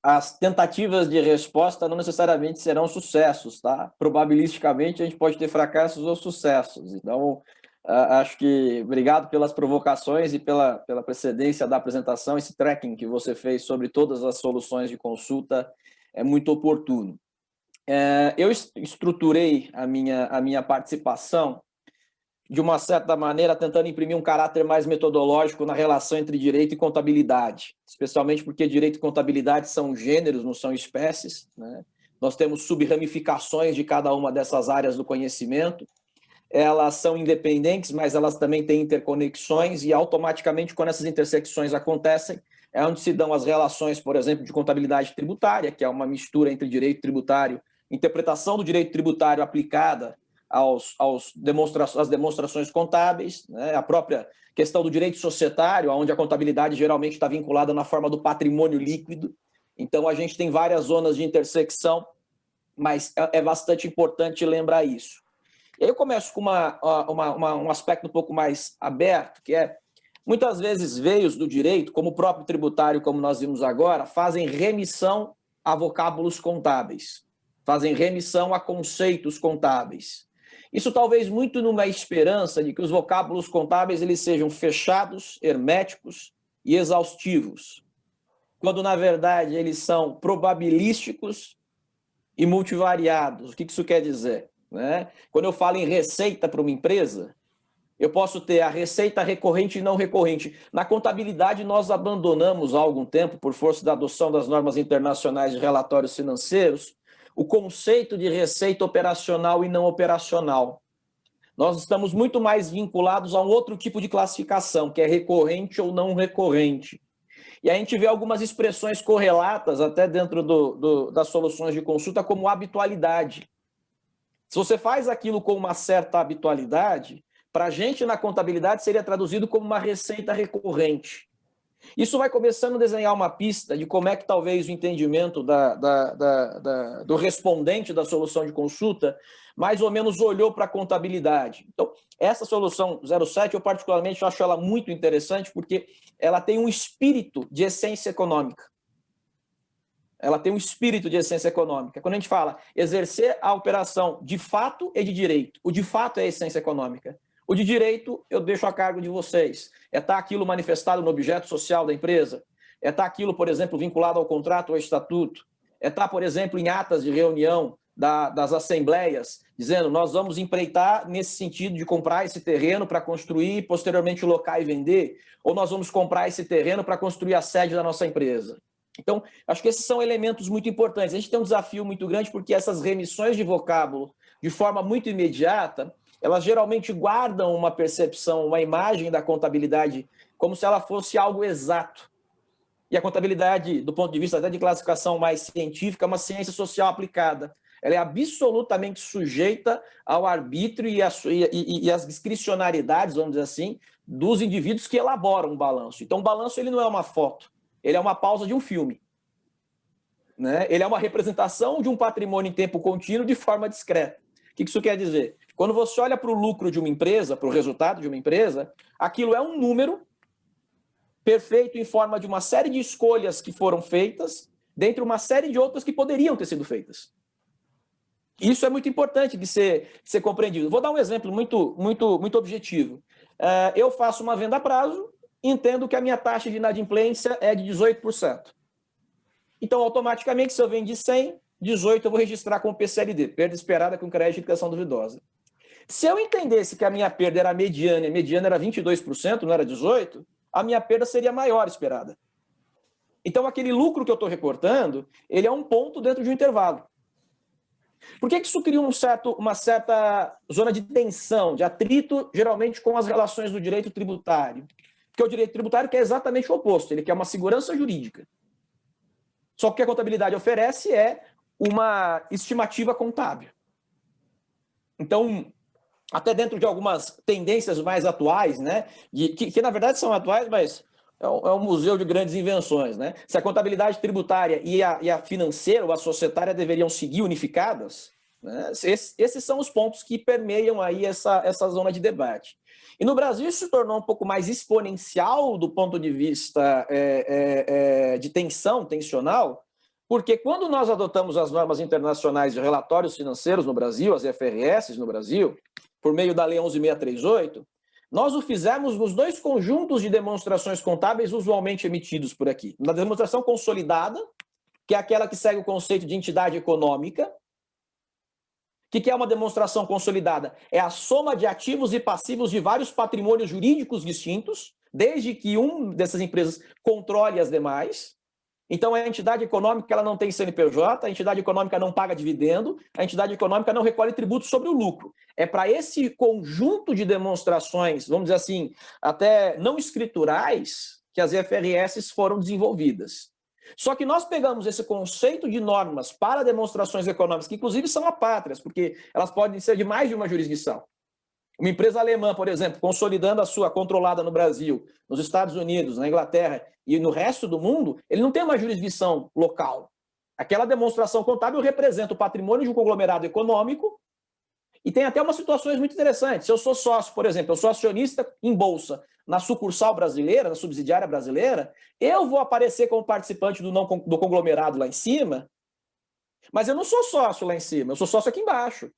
as tentativas de resposta não necessariamente serão sucessos, tá? Probabilisticamente a gente pode ter fracassos ou sucessos. Então, acho que obrigado pelas provocações e pela precedência da apresentação. Esse tracking que você fez sobre todas as soluções de consulta é muito oportuno. Eu estruturei a minha participação de uma certa maneira, tentando imprimir um caráter mais metodológico na relação entre direito e contabilidade, especialmente porque direito e contabilidade são gêneros, não são espécies, né? Nós temos subramificações de cada uma dessas áreas do conhecimento, elas são independentes, mas elas também têm interconexões e automaticamente, quando essas intersecções acontecem, é onde se dão as relações, por exemplo, de contabilidade tributária, que é uma mistura entre direito tributário, interpretação do direito tributário aplicada às demonstrações contábeis, né? A própria questão do direito societário, onde a contabilidade geralmente está vinculada na forma do patrimônio líquido. Então, a gente tem várias zonas de intersecção, mas é bastante importante lembrar isso. E aí eu começo com um aspecto um pouco mais aberto, que é, muitas vezes, veios do direito, como o próprio tributário, como nós vimos agora, fazem remissão a vocábulos contábeis, fazem remissão a conceitos contábeis. Isso talvez muito numa esperança de que os vocábulos contábeis eles sejam fechados, herméticos e exaustivos, quando, na verdade, eles são probabilísticos e multivariados. O que isso quer dizer? Né? Quando eu falo em receita para uma empresa, eu posso ter a receita recorrente e não recorrente. Na contabilidade, nós abandonamos há algum tempo, por força da adoção das normas internacionais de relatórios financeiros, o conceito de receita operacional e não operacional. Nós estamos muito mais vinculados a um outro tipo de classificação, que é recorrente ou não recorrente. E a gente vê algumas expressões correlatas, até dentro das soluções de consulta, como habitualidade. Se você faz aquilo com uma certa habitualidade, para a gente na contabilidade seria traduzido como uma receita recorrente. Isso vai começando a desenhar uma pista de como é que talvez o entendimento do respondente da solução de consulta mais ou menos olhou para a contabilidade. Então, essa solução 07, eu particularmente acho ela muito interessante porque ela tem um espírito de essência econômica. Ela tem um espírito de essência econômica. Quando a gente fala exercer a operação de fato e de direito, o de fato é a essência econômica. O de direito, eu deixo a cargo de vocês. É estar aquilo manifestado no objeto social da empresa? É estar aquilo, por exemplo, vinculado ao contrato ou ao estatuto? É estar, por exemplo, em atas de reunião das assembleias, dizendo nós vamos empreitar nesse sentido de comprar esse terreno para construir, posteriormente locar e vender? Ou nós vamos comprar esse terreno para construir a sede da nossa empresa? Então, acho que esses são elementos muito importantes. A gente tem um desafio muito grande porque essas remissões de vocábulo, de forma muito imediata, elas geralmente guardam uma percepção, uma imagem da contabilidade como se ela fosse algo exato. E a contabilidade, do ponto de vista até de classificação mais científica, é uma ciência social aplicada. Ela é absolutamente sujeita ao arbítrio e às discricionariedades, vamos dizer assim, dos indivíduos que elaboram um balanço. Então, o balanço ele não é uma foto, ele é uma pausa de um filme. Né? Ele é uma representação de um patrimônio em tempo contínuo de forma discreta. O que isso quer dizer? Quando você olha para o lucro de uma empresa, para o resultado de uma empresa, aquilo é um número perfeito em forma de uma série de escolhas que foram feitas, dentre uma série de outras que poderiam ter sido feitas. Isso é muito importante de ser compreendido. Vou dar um exemplo muito objetivo. Eu faço uma venda a prazo, entendo que a minha taxa de inadimplência é de 18%. Então, automaticamente, se eu vendi 100, 18 eu vou registrar como PCLD, perda esperada com crédito de liquidação duvidosa. Se eu entendesse que a minha perda era mediana, e a mediana era 22%, não era 18%, a minha perda seria maior esperada. Então, aquele lucro que eu estou reportando, ele é um ponto dentro de um intervalo. Por que isso cria uma certa zona de tensão, de atrito, geralmente com as relações do direito tributário? Porque o direito tributário quer exatamente o oposto, ele quer uma segurança jurídica. Só que o que a contabilidade oferece é uma estimativa contábil. Então, até dentro de algumas tendências mais atuais, né? Que na verdade são atuais, mas é um museu de grandes invenções, né? Se a contabilidade tributária e a financeira ou a societária deveriam seguir unificadas, né? Esses são os pontos que permeiam aí essa zona de debate. E no Brasil isso se tornou um pouco mais exponencial do ponto de vista de tensional, porque quando nós adotamos as normas internacionais de relatórios financeiros no Brasil, as IFRS no Brasil, por meio da Lei 11.638, nós o fizemos nos dois conjuntos de demonstrações contábeis usualmente emitidos por aqui. Na demonstração consolidada, que é aquela que segue o conceito de entidade econômica. O que é uma demonstração consolidada? É a soma de ativos e passivos de vários patrimônios jurídicos distintos, desde que uma dessas empresas controle as demais. Então, a entidade econômica ela não tem CNPJ, a entidade econômica não paga dividendo, a entidade econômica não recolhe tributos sobre o lucro. É para esse conjunto de demonstrações, vamos dizer assim, até não escriturais, que as IFRS foram desenvolvidas. Só que nós pegamos esse conceito de normas para demonstrações econômicas, que inclusive são apátrias, porque elas podem ser de mais de uma jurisdição. Uma empresa alemã, por exemplo, consolidando a sua controlada no Brasil, nos Estados Unidos, na Inglaterra e no resto do mundo, ele não tem uma jurisdição local. Aquela demonstração contábil representa o patrimônio de um conglomerado econômico e tem até umas situações muito interessantes. Se eu sou sócio, por exemplo, eu sou acionista em bolsa na sucursal brasileira, na subsidiária brasileira, eu vou aparecer como participante do conglomerado lá em cima, mas eu não sou sócio lá em cima, eu sou sócio aqui embaixo.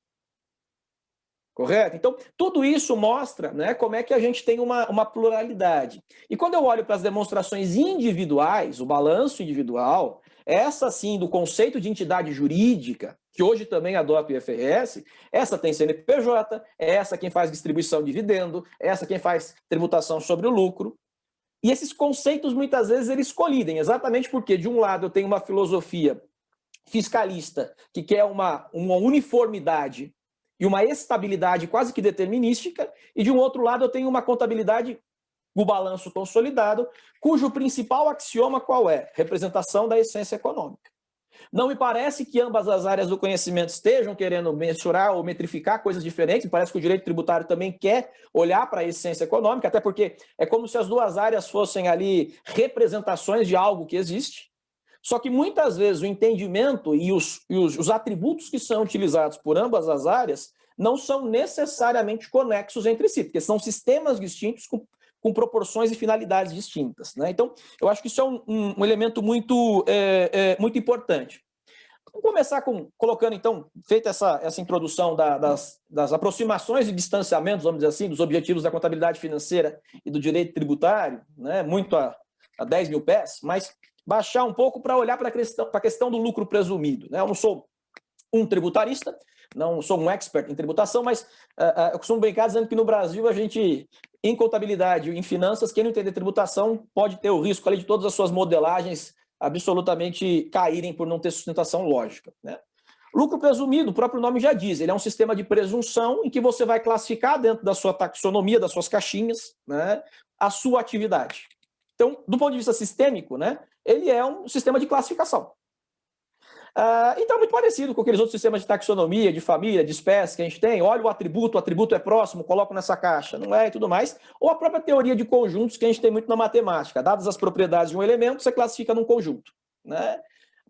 Correto? Então, tudo isso mostra, né, como é que a gente tem uma pluralidade. E quando eu olho para as demonstrações individuais, o balanço individual, essa sim, do conceito de entidade jurídica, que hoje também adota o IFRS, essa tem CNPJ, é essa quem faz distribuição de dividendo, é essa quem faz tributação sobre o lucro. E esses conceitos, muitas vezes, eles colidem, exatamente porque, de um lado, eu tenho uma filosofia fiscalista que quer uma uniformidade e uma estabilidade quase que determinística, e de um outro lado eu tenho uma contabilidade, o balanço consolidado, cujo principal axioma qual é? Representação da essência econômica. Não me parece que ambas as áreas do conhecimento estejam querendo mensurar ou metrificar coisas diferentes, me parece que o direito tributário também quer olhar para a essência econômica, até porque é como se as duas áreas fossem ali representações de algo que existe. Só que muitas vezes o entendimento e os atributos que são utilizados por ambas as áreas não são necessariamente conexos entre si, porque são sistemas distintos com proporções e finalidades distintas, né? Então, eu acho que isso é um elemento muito importante. Vamos começar colocando, então, feita essa introdução das aproximações e distanciamentos, vamos dizer assim, dos objetivos da contabilidade financeira e do direito tributário, né? Muito a 10 mil pés, mas baixar um pouco para olhar para a questão do lucro presumido, né? Eu não sou um tributarista, não sou um expert em tributação, mas eu costumo brincar dizendo que no Brasil a gente, em contabilidade, em finanças, quem não entender tributação pode ter o risco ali de todas as suas modelagens absolutamente caírem por não ter sustentação lógica, né? Lucro presumido, o próprio nome já diz, ele é um sistema de presunção em que você vai classificar dentro da sua taxonomia, das suas caixinhas, né, a sua atividade. Então, do ponto de vista sistêmico, né, ele é um sistema de classificação. Então, é muito parecido com aqueles outros sistemas de taxonomia, de família, de espécie que a gente tem. Olha o atributo é próximo, coloco nessa caixa, não é, e tudo mais. Ou a própria teoria de conjuntos que a gente tem muito na matemática. Dadas as propriedades de um elemento, você classifica num conjunto, né?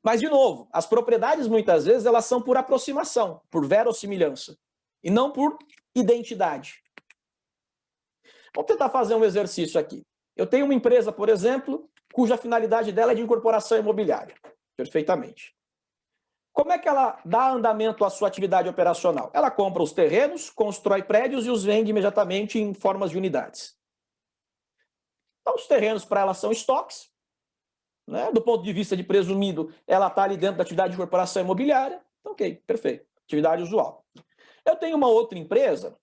Mas, de novo, as propriedades, muitas vezes, elas são por aproximação, por verossimilhança, e não por identidade. Vamos tentar fazer um exercício aqui. Eu tenho uma empresa, por exemplo, cuja finalidade dela é de incorporação imobiliária. Perfeitamente. Como é que ela dá andamento à sua atividade operacional? Ela compra os terrenos, constrói prédios e os vende imediatamente em formas de unidades. Então, os terrenos para ela são estoques, né? Do ponto de vista de presumido, ela está ali dentro da atividade de incorporação imobiliária. Ok, perfeito. Atividade usual. Eu tenho uma outra empresa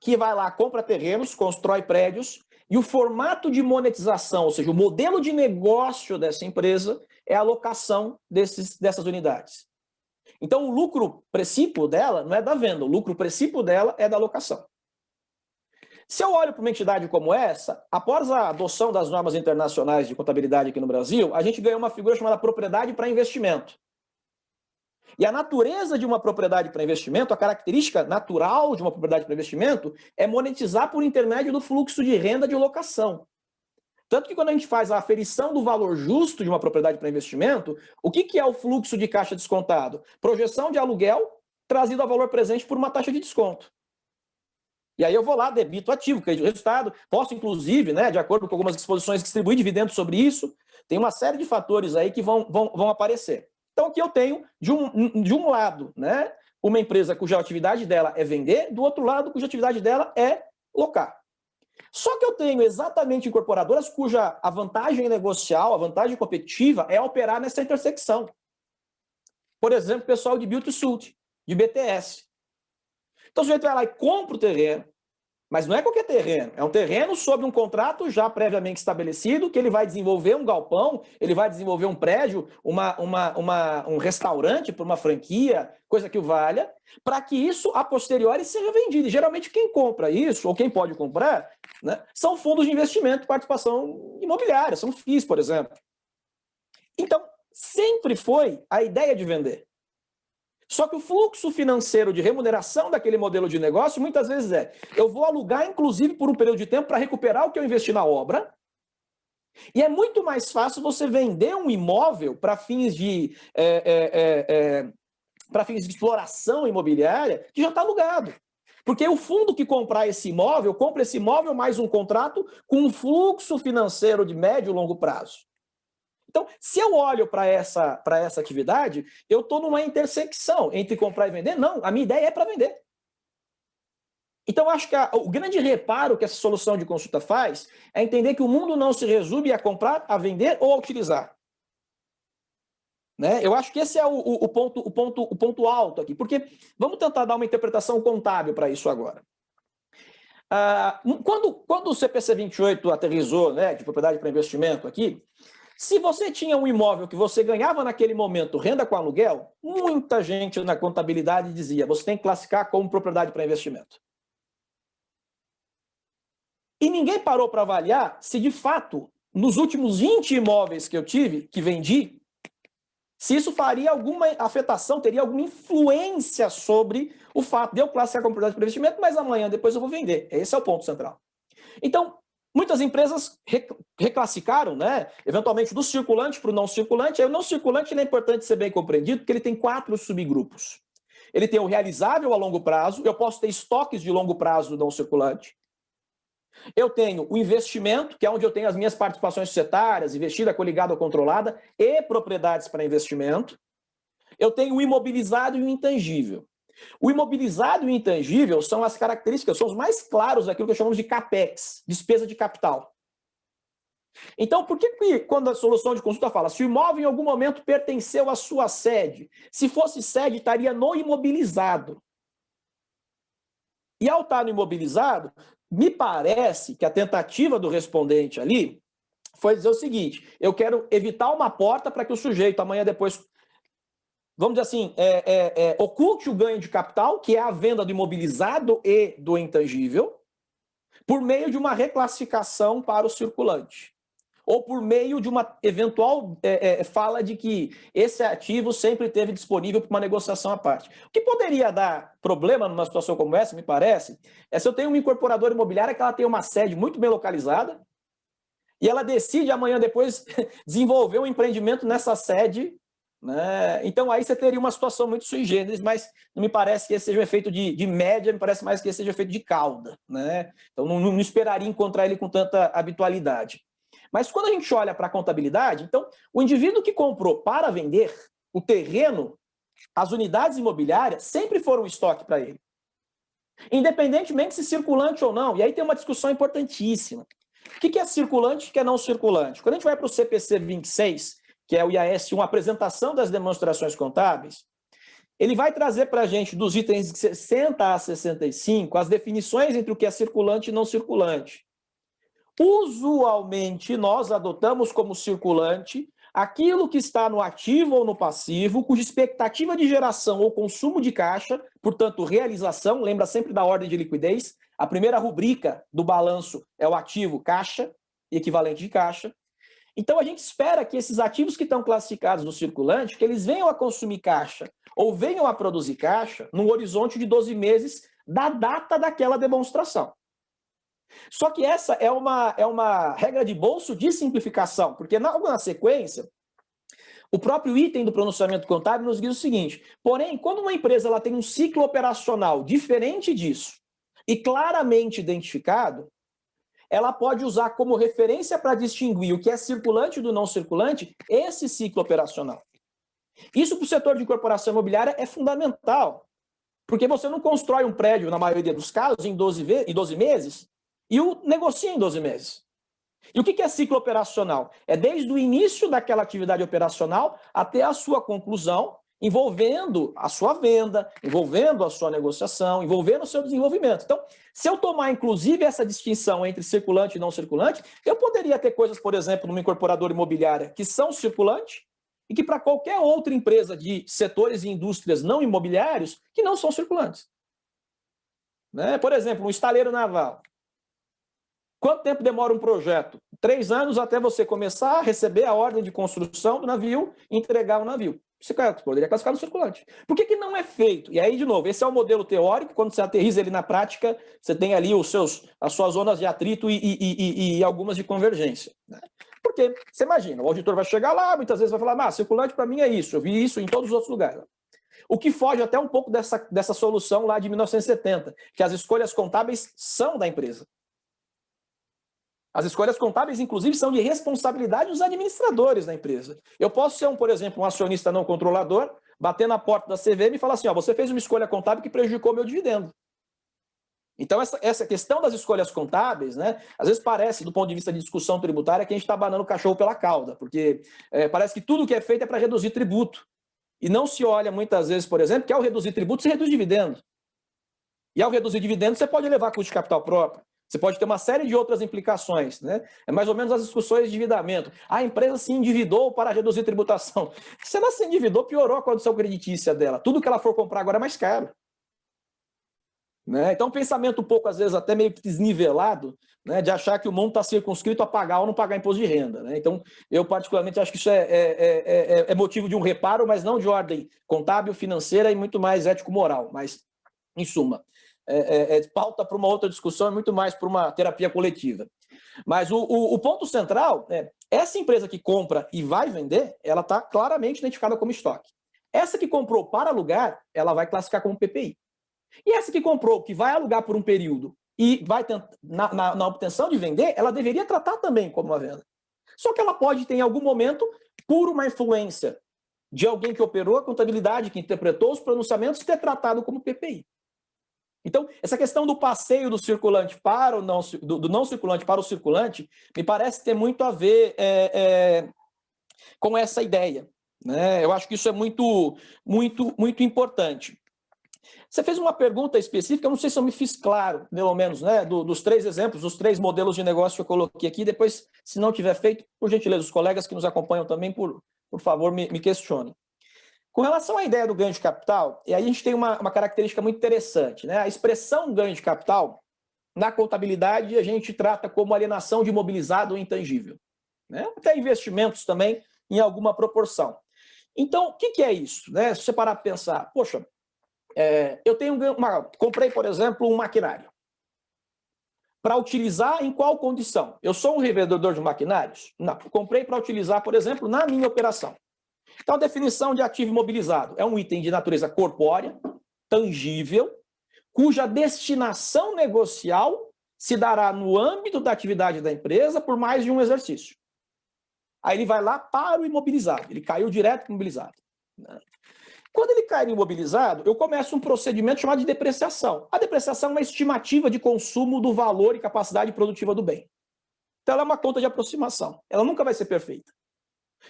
que vai lá, compra terrenos, constrói prédios, e o formato de monetização, ou seja, o modelo de negócio dessa empresa é a alocação dessas unidades. Então, o lucro precípio dela não é da venda, o lucro precípio dela é da alocação. Se eu olho para uma entidade como essa, após a adoção das normas internacionais de contabilidade aqui no Brasil, a gente ganhou uma figura chamada propriedade para investimento. E a natureza de uma propriedade para investimento, a característica natural de uma propriedade para investimento é monetizar por intermédio do fluxo de renda de locação. Tanto que quando a gente faz a aferição do valor justo de uma propriedade para investimento, o que é o fluxo de caixa descontado? Projeção de aluguel trazido a valor presente por uma taxa de desconto. E aí eu vou lá, debito ativo, crédito resultado, posso inclusive, né, de acordo com algumas disposições, distribuir dividendos sobre isso. Tem uma série de fatores aí que vão aparecer. Então aqui eu tenho, de um lado, né, uma empresa cuja atividade dela é vender, do outro lado, cuja atividade dela é locar. Só que eu tenho exatamente incorporadoras cuja a vantagem negocial, a vantagem competitiva é operar nessa intersecção. Por exemplo, o pessoal de Build to Suit, de BTS. Então o sujeito vai lá e compra o terreno, mas não é qualquer terreno, é um terreno sob um contrato já previamente estabelecido, que ele vai desenvolver um galpão, ele vai desenvolver um prédio, um restaurante para uma franquia, coisa que o valha, para que isso, a posteriori, seja vendido. E geralmente quem compra isso, ou quem pode comprar, né, são fundos de investimento, participação imobiliária, são FIIs, por exemplo. Então, sempre foi a ideia de vender. Só que o fluxo financeiro de remuneração daquele modelo de negócio, muitas vezes eu vou alugar, inclusive, por um período de tempo para recuperar o que eu investi na obra, e é muito mais fácil você vender um imóvel para fins de exploração imobiliária que já está alugado. Porque o fundo que comprar esse imóvel, compra esse imóvel mais um contrato com um fluxo financeiro de médio e longo prazo. Então, se eu olho para essa atividade, eu estou numa intersecção entre comprar e vender? Não, a minha ideia é para vender. Então, acho que o grande reparo que essa solução de consulta faz é entender que o mundo não se resume a comprar, a vender ou a utilizar. Né? Eu acho que esse é o ponto alto aqui, porque vamos tentar dar uma interpretação contábil para isso agora. Quando o CPC 28 aterrizou, né, de propriedade para investimento aqui, se você tinha um imóvel que você ganhava naquele momento renda com aluguel, muita gente na contabilidade dizia, você tem que classificar como propriedade para investimento. E ninguém parou para avaliar se, de fato, nos últimos 20 imóveis que eu tive, que vendi, se isso faria alguma afetação, teria alguma influência sobre o fato de eu classificar como propriedade para investimento, mas amanhã depois eu vou vender. Esse é o ponto central. Então, muitas empresas reclassificaram, né, eventualmente do circulante para o não circulante. Aí o não circulante ele é importante ser bem compreendido, porque ele tem 4 subgrupos. Ele tem o realizável a longo prazo, eu posso ter estoques de longo prazo do não circulante. Eu tenho o investimento, que é onde eu tenho as minhas participações societárias, investida, coligada ou controlada, e propriedades para investimento. Eu tenho o imobilizado e o intangível. O imobilizado e o intangível são as características, são os mais claros daquilo que chamamos de CAPEX, despesa de capital. Então, por que quando a solução de consulta fala, se o imóvel em algum momento pertenceu à sua sede, se fosse sede, estaria no imobilizado. E ao estar no imobilizado, me parece que a tentativa do respondente ali foi dizer o seguinte, eu quero evitar uma porta para que o sujeito amanhã depois, vamos dizer assim, oculte o ganho de capital, que é a venda do imobilizado e do intangível, por meio de uma reclassificação para o circulante. Ou por meio de uma eventual fala de que esse ativo sempre esteve disponível para uma negociação à parte. O que poderia dar problema numa situação como essa, me parece, é se eu tenho uma incorporadora imobiliária que ela tem uma sede muito bem localizada e ela decide amanhã depois desenvolver um empreendimento nessa sede, né? Então aí você teria uma situação muito sui generis, mas não me parece que esse seja um efeito de média, me parece mais que esse seja um efeito de cauda, né? Então não esperaria encontrar ele com tanta habitualidade. Mas quando a gente olha para a contabilidade, então, o indivíduo que comprou para vender o terreno, as unidades imobiliárias, sempre foram estoque para ele. Independentemente se circulante ou não. E aí tem uma discussão importantíssima. O que é circulante e o que é não circulante? Quando a gente vai para o CPC 26, que é o IAS 1, a apresentação das demonstrações contábeis, ele vai trazer para a gente, dos itens de 60 a 65, as definições entre o que é circulante e não circulante. Usualmente, nós adotamos como circulante aquilo que está no ativo ou no passivo, cuja expectativa de geração ou consumo de caixa, portanto, realização, lembra sempre da ordem de liquidez, a primeira rubrica do balanço é o ativo caixa, equivalente de caixa, Então, a gente espera que esses ativos que estão classificados no circulante, que eles venham a consumir caixa ou venham a produzir caixa num horizonte de 12 meses da data daquela demonstração. Só que essa é uma regra de bolso de simplificação, porque na sequência, o próprio item do pronunciamento contábil nos diz o seguinte: porém, quando uma empresa ela tem um ciclo operacional diferente disso e claramente identificado, ela pode usar como referência para distinguir o que é circulante do não circulante esse ciclo operacional. Isso para o setor de incorporação imobiliária é fundamental, porque você não constrói um prédio, na maioria dos casos, em 12 meses e o negocia em 12 meses. E o que é ciclo operacional? É desde o início daquela atividade operacional até a sua conclusão, envolvendo a sua venda, envolvendo a sua negociação, envolvendo o seu desenvolvimento. Então, se eu tomar, inclusive, essa distinção entre circulante e não circulante, eu poderia ter coisas, por exemplo, numa incorporadora imobiliária que são circulante e que para qualquer outra empresa de setores e indústrias não imobiliários que não são circulantes. Né? Por exemplo, um estaleiro naval. Quanto tempo demora um projeto? 3 anos até você começar a receber a ordem de construção do navio e entregar o navio. Você poderia classificar no circulante. Por que não é feito? E aí, de novo, esse é o modelo teórico. Quando você aterriza ele na prática, você tem ali as suas zonas de atrito e algumas de convergência. Né? Porque, você imagina, o auditor vai chegar lá, muitas vezes vai falar, circulante para mim é isso, eu vi isso em todos os outros lugares. O que foge até um pouco dessa solução lá de 1970, que as escolhas contábeis são da empresa. As escolhas contábeis, inclusive, são de responsabilidade dos administradores da empresa. Eu posso ser, por exemplo, um acionista não controlador, bater na porta da CVM e falar assim, você fez uma escolha contábil que prejudicou meu dividendo. Então, essa questão das escolhas contábeis, né, às vezes parece, do ponto de vista de discussão tributária, que a gente está banando o cachorro pela cauda, porque parece que tudo que é feito é para reduzir tributo. E não se olha, muitas vezes, por exemplo, que ao reduzir tributo, você reduz dividendo. E ao reduzir dividendo, você pode levar custo de capital próprio. Você pode ter uma série de outras implicações, né? É mais ou menos as discussões de endividamento. A empresa se endividou para reduzir tributação. Se ela se endividou, piorou a condição creditícia dela. Tudo que ela for comprar agora é mais caro. Né? Então, um pensamento um pouco, às vezes, até meio desnivelado, né, de achar que o mundo está circunscrito a pagar ou não pagar imposto de renda. Né? Então, eu particularmente acho que isso é motivo de um reparo, mas não de ordem contábil, financeira e muito mais ético-moral. Mas, em suma, pauta para uma outra discussão, é muito mais para uma terapia coletiva. Mas o ponto central é, essa empresa que compra e vai vender, ela está claramente identificada como estoque. Essa que comprou para alugar, ela vai classificar como PPI. E essa que comprou, que vai alugar por um período e vai tentar, na obtenção de vender, ela deveria tratar também como uma venda. Só que ela pode ter, em algum momento, por uma influência de alguém que operou a contabilidade, que interpretou os pronunciamentos, ter tratado como PPI. Então, essa questão do passeio do circulante para o não, do não circulante para o circulante, me parece ter muito a ver com essa ideia. Né? Eu acho que isso é muito importante. Você fez uma pergunta específica, eu não sei se eu me fiz claro, pelo menos, né, dos 3 exemplos, dos 3 modelos de negócio que eu coloquei aqui. Depois, se não tiver feito, por gentileza, os colegas que nos acompanham também, por favor, me questionem. Com relação à ideia do ganho de capital, e aí a gente tem uma característica muito interessante. Né? A expressão ganho de capital, na contabilidade, a gente trata como alienação de imobilizado ou intangível. Né? Até investimentos também, em alguma proporção. Então, o que é isso? Né? Se você parar para pensar, poxa, eu comprei, por exemplo, um maquinário. Para utilizar em qual condição? Eu sou um revendedor de maquinários? Não. Comprei para utilizar, por exemplo, na minha operação. Então, a definição de ativo imobilizado é um item de natureza corpórea, tangível, cuja destinação negocial se dará no âmbito da atividade da empresa por mais de um exercício. Aí ele vai lá para o imobilizado, ele caiu direto para o imobilizado. Quando ele cai no imobilizado, eu começo um procedimento chamado de depreciação. A depreciação é uma estimativa de consumo do valor e capacidade produtiva do bem. Então, ela é uma conta de aproximação. Ela nunca vai ser perfeita.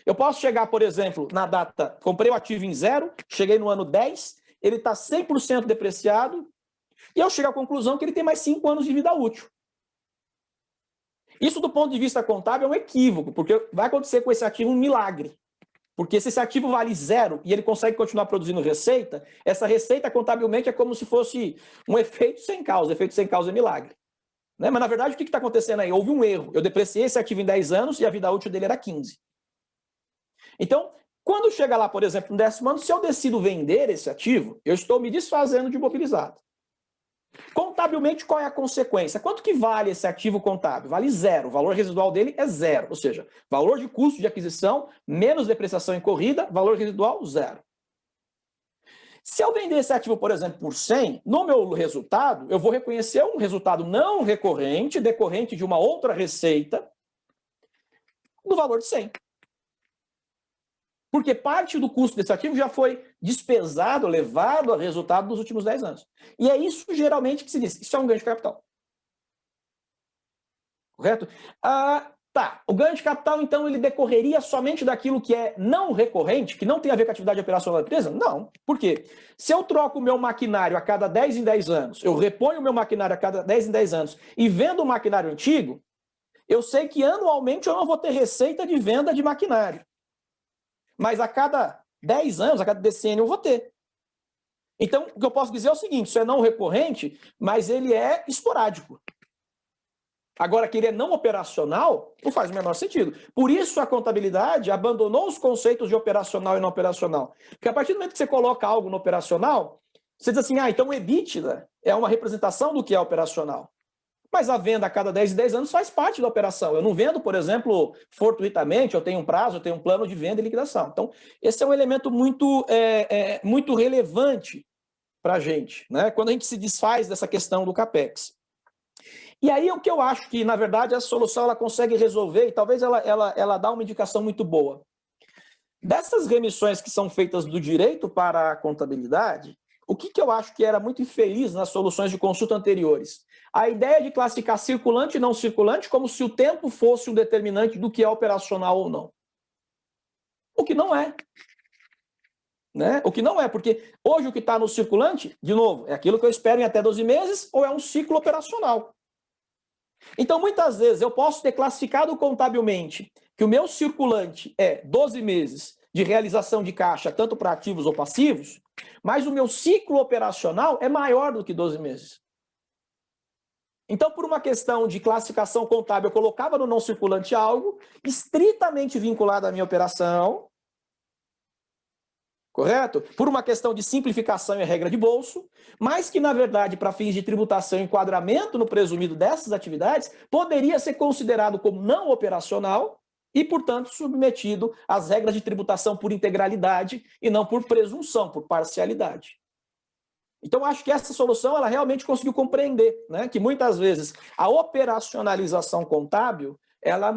Eu posso chegar, por exemplo, na data, comprei o ativo em 0, cheguei no ano 10, ele está 100% depreciado, e eu chego à conclusão que ele tem mais 5 anos de vida útil. Isso, do ponto de vista contábil, é um equívoco, porque vai acontecer com esse ativo um milagre. Porque se esse ativo vale 0 e ele consegue continuar produzindo receita, essa receita contabilmente é como se fosse um efeito sem causa. Efeito sem causa é milagre. Né? Mas, na verdade, o que está acontecendo aí? Houve um erro. Eu depreciei esse ativo em 10 anos e a vida útil dele era 15. Então, quando chega lá, por exemplo, no 10º ano, se eu decido vender esse ativo, eu estou me desfazendo de imobilizado. Contabilmente, qual é a consequência? Quanto que vale esse ativo contábil? Vale 0. O valor residual dele é 0. Ou seja, valor de custo de aquisição menos depreciação incorrida, valor residual 0. Se eu vender esse ativo, por exemplo, por 100, no meu resultado, eu vou reconhecer um resultado não recorrente, decorrente de uma outra receita, no valor de 100. Porque parte do custo desse ativo já foi despesado, levado a resultado dos últimos 10 anos. E é isso geralmente que se diz. Isso é um ganho de capital. Correto? Tá. O ganho de capital, então, ele decorreria somente daquilo que é não recorrente, que não tem a ver com a atividade operacional da empresa? Não. Por quê? Se eu troco o meu maquinário a cada 10 em 10 anos, eu reponho o meu maquinário a cada 10 em 10 anos e vendo o maquinário antigo, eu sei que anualmente eu não vou ter receita de venda de maquinário. Mas a cada 10 anos, a cada decênio, eu vou ter. Então, o que eu posso dizer é o seguinte, isso é não recorrente, mas ele é esporádico. Agora, que ele é não operacional, não faz o menor sentido. Por isso, a contabilidade abandonou os conceitos de operacional e não operacional. Porque a partir do momento que você coloca algo no operacional, você diz assim, então o EBITDA é uma representação do que é operacional. Mas a venda a cada 10 em 10 anos faz parte da operação. Eu não vendo, por exemplo, fortuitamente, eu tenho um prazo, eu tenho um plano de venda e liquidação. Então, esse é um elemento muito, muito relevante para a gente, né? Quando a gente se desfaz dessa questão do CAPEX. E aí o que eu acho que, na verdade, a solução ela consegue resolver, e talvez ela dá uma indicação muito boa. Dessas remissões que são feitas do direito para a contabilidade, o que eu acho que era muito infeliz nas soluções de consulta anteriores? A ideia de classificar circulante e não circulante como se o tempo fosse um determinante do que é operacional ou não. O que não é. Né? O que não é, porque hoje o que está no circulante, de novo, é aquilo que eu espero em até 12 meses ou é um ciclo operacional. Então, muitas vezes, eu posso ter classificado contabilmente que o meu circulante é 12 meses de realização de caixa, tanto para ativos ou passivos, mas o meu ciclo operacional é maior do que 12 meses. Então, por uma questão de classificação contábil, eu colocava no não circulante algo estritamente vinculado à minha operação, correto? Por uma questão de simplificação e regra de bolso, mas que, na verdade, para fins de tributação e enquadramento no presumido dessas atividades, poderia ser considerado como não operacional e, portanto, submetido às regras de tributação por integralidade e não por presunção, por parcialidade. Então, acho que essa solução ela realmente conseguiu compreender, né, que muitas vezes a operacionalização contábil ela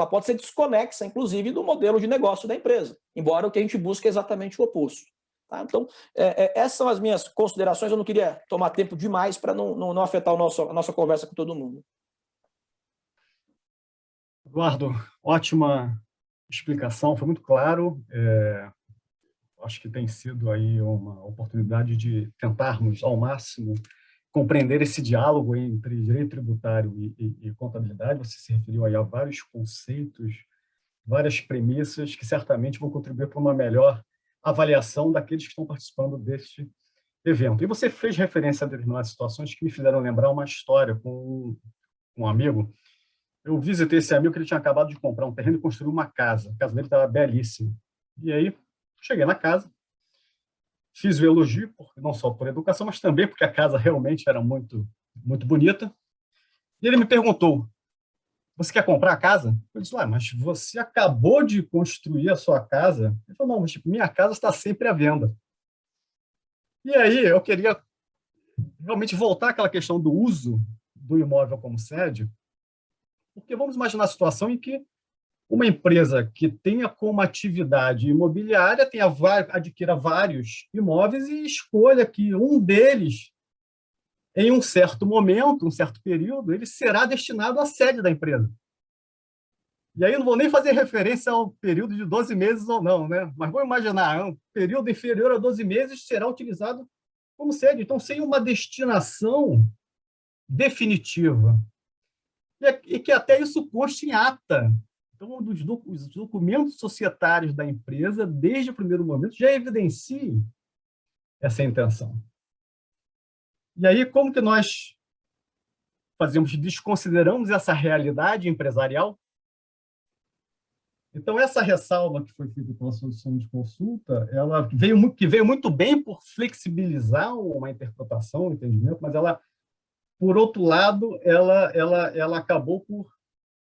pode ser desconexa, inclusive, do modelo de negócio da empresa, embora o que a gente busca é exatamente o oposto. Tá? Então, essas são as minhas considerações, eu não queria tomar tempo demais para não afetar a nossa conversa com todo mundo. Eduardo, ótima explicação, foi muito claro. Acho que tem sido aí uma oportunidade de tentarmos, ao máximo, compreender esse diálogo entre direito tributário e contabilidade. Você se referiu aí a vários conceitos, várias premissas que certamente vão contribuir para uma melhor avaliação daqueles que estão participando deste evento. E você fez referência a determinadas situações que me fizeram lembrar uma história com um amigo. Eu visitei esse amigo que ele tinha acabado de comprar um terreno e construir uma casa. A casa dele estava belíssima. E aí, cheguei na casa, fiz o elogio, não só por educação, mas também porque a casa realmente era muito, muito bonita. E ele me perguntou, você quer comprar a casa? Eu disse, mas você acabou de construir a sua casa? Ele falou, não, mas minha casa está sempre à venda. E aí eu queria realmente voltar àquela questão do uso do imóvel como sede, porque vamos imaginar a situação em que uma empresa que tenha como atividade imobiliária adquira vários imóveis e escolha que um deles, em um certo momento, um certo período, ele será destinado à sede da empresa. E aí eu não vou nem fazer referência ao período de 12 meses ou não, né? Mas vou imaginar, um período inferior a 12 meses será utilizado como sede. Então, sem uma destinação definitiva. E que até isso conste em ata. Então, os documentos societários da empresa, desde o primeiro momento, já evidenciam essa intenção. E aí, como que nós fazemos? Desconsideramos essa realidade empresarial? Então, essa ressalva que foi feita pela solução de consulta, ela veio muito bem por flexibilizar uma interpretação, um entendimento, mas ela, por outro lado, ela acabou por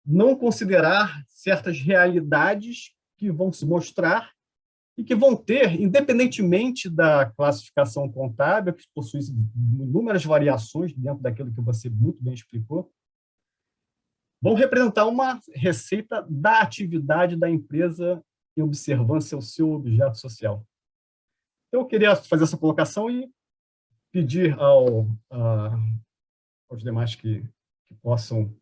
não considerar certas realidades que vão se mostrar e que vão ter, independentemente da classificação contábil, que possui inúmeras variações dentro daquilo que você muito bem explicou, vão representar uma receita da atividade da empresa em observância ao seu objeto social. Então, eu queria fazer essa colocação e pedir aos demais que possam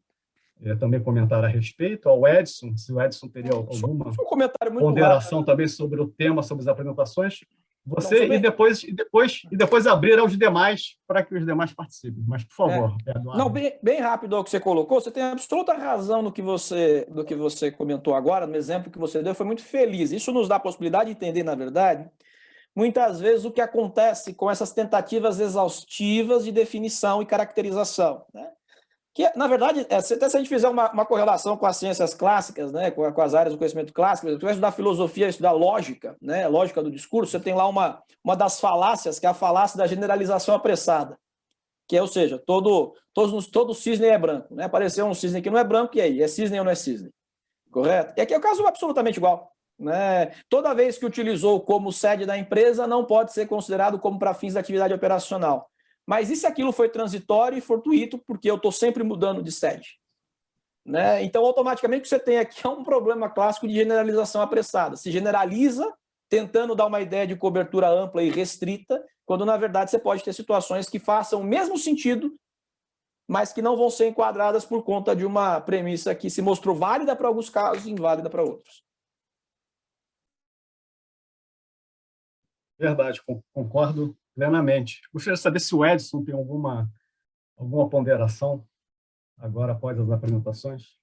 também comentar a respeito, ao Edson, se o Edson teria alguma um comentário muito ponderação rápido também sobre o tema, sobre as apresentações, Não, e depois abrir aos demais para que os demais participem. Mas, por favor, Eduardo. Não, bem rápido ao que você colocou, você tem absoluta razão no que você comentou agora, no exemplo que você deu, foi muito feliz. Isso nos dá a possibilidade de entender, na verdade, muitas vezes o que acontece com essas tentativas exaustivas de definição e caracterização, né? Que, na verdade, até se a gente fizer uma correlação com as ciências clássicas, né, com as áreas do conhecimento clássico, você vai estudar filosofia, estudar lógica, né, lógica do discurso, você tem lá uma das falácias, que é a falácia da generalização apressada, que é, ou seja, todo cisne é branco, né? Apareceu um cisne que não é branco, e aí? É cisne ou não é cisne? Correto? E aqui é o caso absolutamente igual, né? Toda vez que utilizou como sede da empresa, não pode ser considerado como para fins da atividade operacional. Mas e se aquilo foi transitório e fortuito, porque eu estou sempre mudando de sede? Né? Então, automaticamente, o que você tem aqui é um problema clássico de generalização apressada. Se generaliza, tentando dar uma ideia de cobertura ampla e restrita, quando, na verdade, você pode ter situações que façam o mesmo sentido, mas que não vão ser enquadradas por conta de uma premissa que se mostrou válida para alguns casos e inválida para outros. Verdade, concordo plenamente. Gostaria de saber se o Edson tem alguma ponderação agora após as apresentações.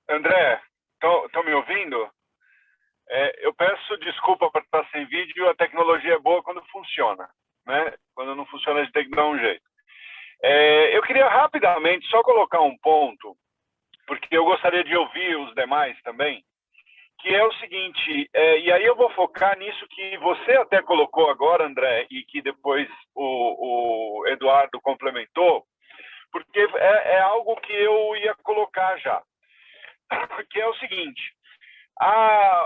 André, estão me ouvindo? Eu peço desculpa por estar sem vídeo, a tecnologia é boa quando funciona, né? Quando não funciona, a gente tem que dar um jeito. Eu queria rapidamente só colocar um ponto, porque eu gostaria de ouvir os demais também, que é o seguinte, e aí eu vou focar nisso que você até colocou agora, André, e que depois o Eduardo complementou, porque é algo que eu ia colocar já, que é o seguinte,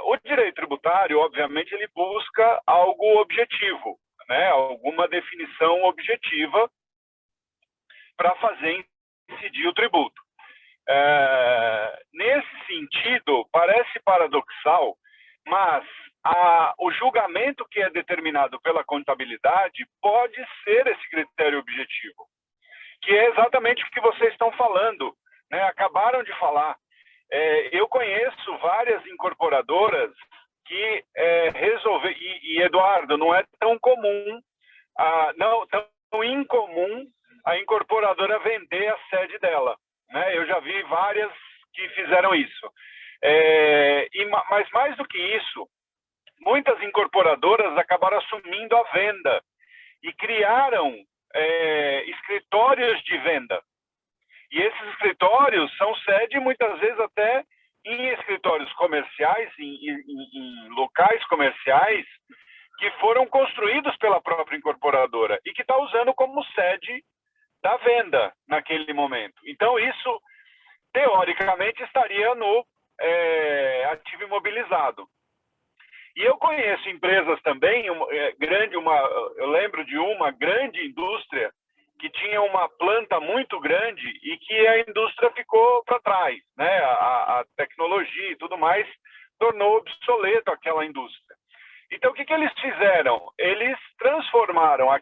o direito tributário, obviamente, ele busca algo objetivo, né? Alguma definição objetiva para fazer incidir o tributo. Nesse sentido, parece paradoxal, mas o julgamento que é determinado pela contabilidade pode ser esse critério objetivo, que é exatamente o que vocês estão falando, né? Acabaram de falar. Eu conheço várias incorporadoras que resolveram, e Eduardo, não é tão comum, não tão incomum a incorporadora vender a sede dela, né? Eu já vi várias que fizeram isso. Mas mais do que isso, muitas incorporadoras acabaram assumindo a venda e criaram escritórios de venda. E esses escritórios são sede, muitas vezes, até em escritórios comerciais, em locais comerciais, que foram construídos pela própria incorporadora e que está usando como sede da venda naquele momento. Então, isso, teoricamente, estaria no ativo imobilizado. E eu conheço empresas também, eu lembro de uma grande indústria que tinha uma planta muito grande e que a indústria ficou para trás, né? A tecnologia e tudo mais tornou obsoleto aquela indústria. Então, o que eles fizeram? Eles transformaram a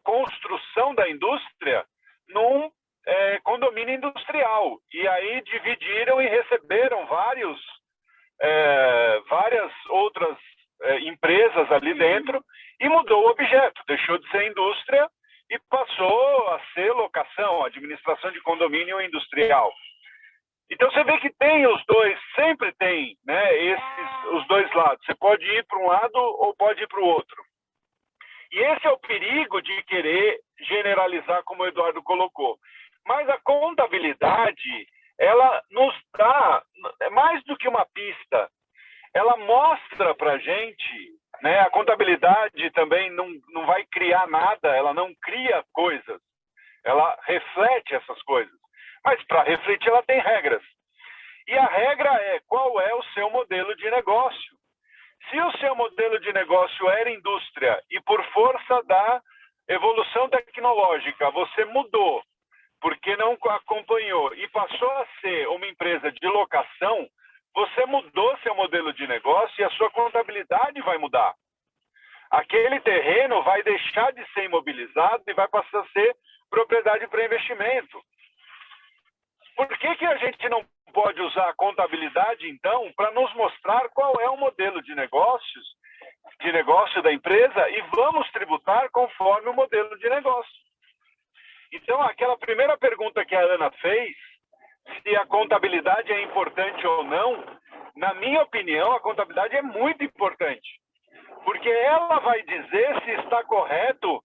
construção da indústria num condomínio industrial. E aí dividiram e receberam várias outras empresas ali dentro e mudou o objeto, deixou de ser indústria e passou a ser locação, administração de condomínio industrial. Então você vê que tem os dois, sempre tem, né, os dois lados. Você pode ir para um lado ou pode ir para o outro. esse é o perigo de querer generalizar, como o Eduardo colocou. Mas a contabilidade, ela nos dá, mais do que uma pista, ela mostra para a gente, né? A contabilidade também não vai criar nada, ela não cria coisas, ela reflete essas coisas. Mas para refletir, ela tem regras. E a regra é qual é o seu modelo de negócio. Se o seu modelo de negócio era indústria e por força da evolução tecnológica você mudou, porque não acompanhou e passou a ser uma empresa de locação, você mudou seu modelo de negócio e a sua contabilidade vai mudar. Aquele terreno vai deixar de ser imobilizado e vai passar a ser propriedade para investimento. Por que a gente não pode usar a contabilidade, então, para nos mostrar qual é o modelo de negócio da empresa e vamos tributar conforme o modelo de negócio? Então, aquela primeira pergunta que a Ana fez, se a contabilidade é importante ou não, na minha opinião, a contabilidade é muito importante, porque ela vai dizer se está correto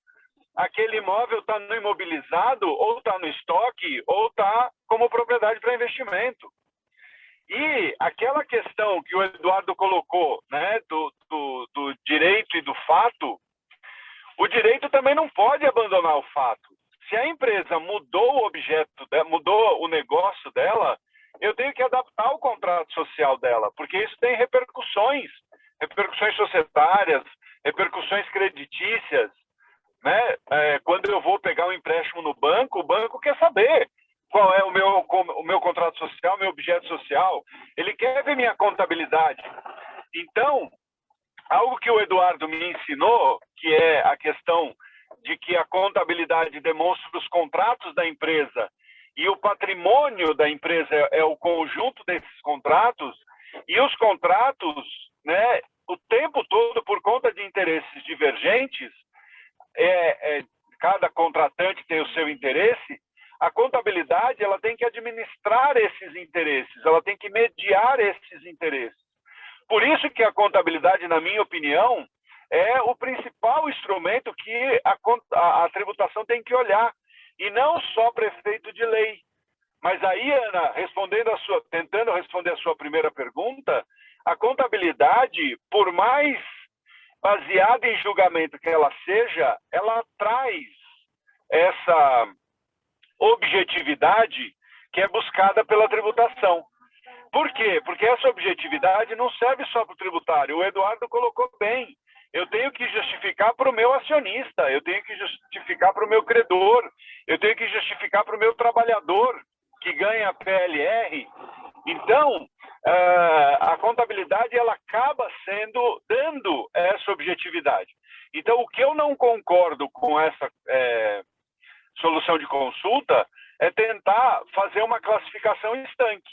aquele imóvel está no imobilizado, ou está no estoque, ou está como propriedade para investimento. E aquela questão que o Eduardo colocou, né, do direito e do fato, o direito também não pode abandonar o fato. Se a empresa mudou o objeto, mudou o negócio dela, eu tenho que adaptar o contrato social dela, porque isso tem repercussões societárias, repercussões creditícias, né? Quando eu vou pegar um empréstimo no banco, o banco quer saber qual é o meu contrato social, meu objeto social. Ele quer ver minha contabilidade. Então, algo que o Eduardo me ensinou, que é a questão de que a contabilidade demonstra os contratos da empresa e o patrimônio da empresa é o conjunto desses contratos, e os contratos, né, o tempo todo, por conta de interesses divergentes, cada contratante tem o seu interesse, a contabilidade ela tem que administrar esses interesses, ela tem que mediar esses interesses. Por isso que a contabilidade, na minha opinião, é o principal instrumento que a tributação tem que olhar, e não só prefeito de lei. Mas aí, Ana, tentando responder a sua primeira pergunta, a contabilidade, por mais baseada em julgamento que ela seja, ela traz essa objetividade que é buscada pela tributação. Por quê? Porque essa objetividade não serve só para o tributário. O Eduardo colocou bem. Eu tenho que justificar para o meu acionista, eu tenho que justificar para o meu credor, eu tenho que justificar para o meu trabalhador que ganha PLR. Então, a contabilidade ela acaba dando essa objetividade. Então, o que eu não concordo com essa solução de consulta é tentar fazer uma classificação estanque.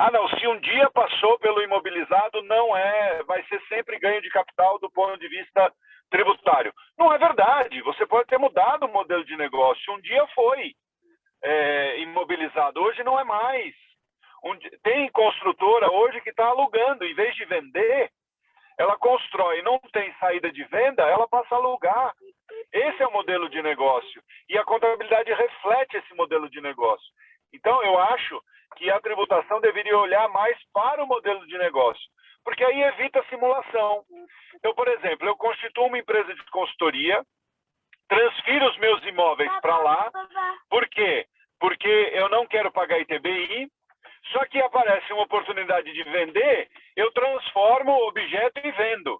Ah, não, se um dia passou pelo imobilizado, vai ser sempre ganho de capital do ponto de vista tributário. Não é verdade, você pode ter mudado o modelo de negócio. Um dia foi imobilizado, hoje não é mais. Tem construtora hoje que está alugando, em vez de vender, ela constrói, não tem saída de venda, ela passa a alugar. Esse é o modelo de negócio. E a contabilidade reflete esse modelo de negócio. Então, eu acho que a tributação deveria olhar mais para o modelo de negócio, porque aí evita a simulação. Então, por exemplo, eu constituo uma empresa de consultoria, transfiro os meus imóveis para lá. Por quê? Porque eu não quero pagar ITBI, só que aparece uma oportunidade de vender, eu transformo o objeto e vendo.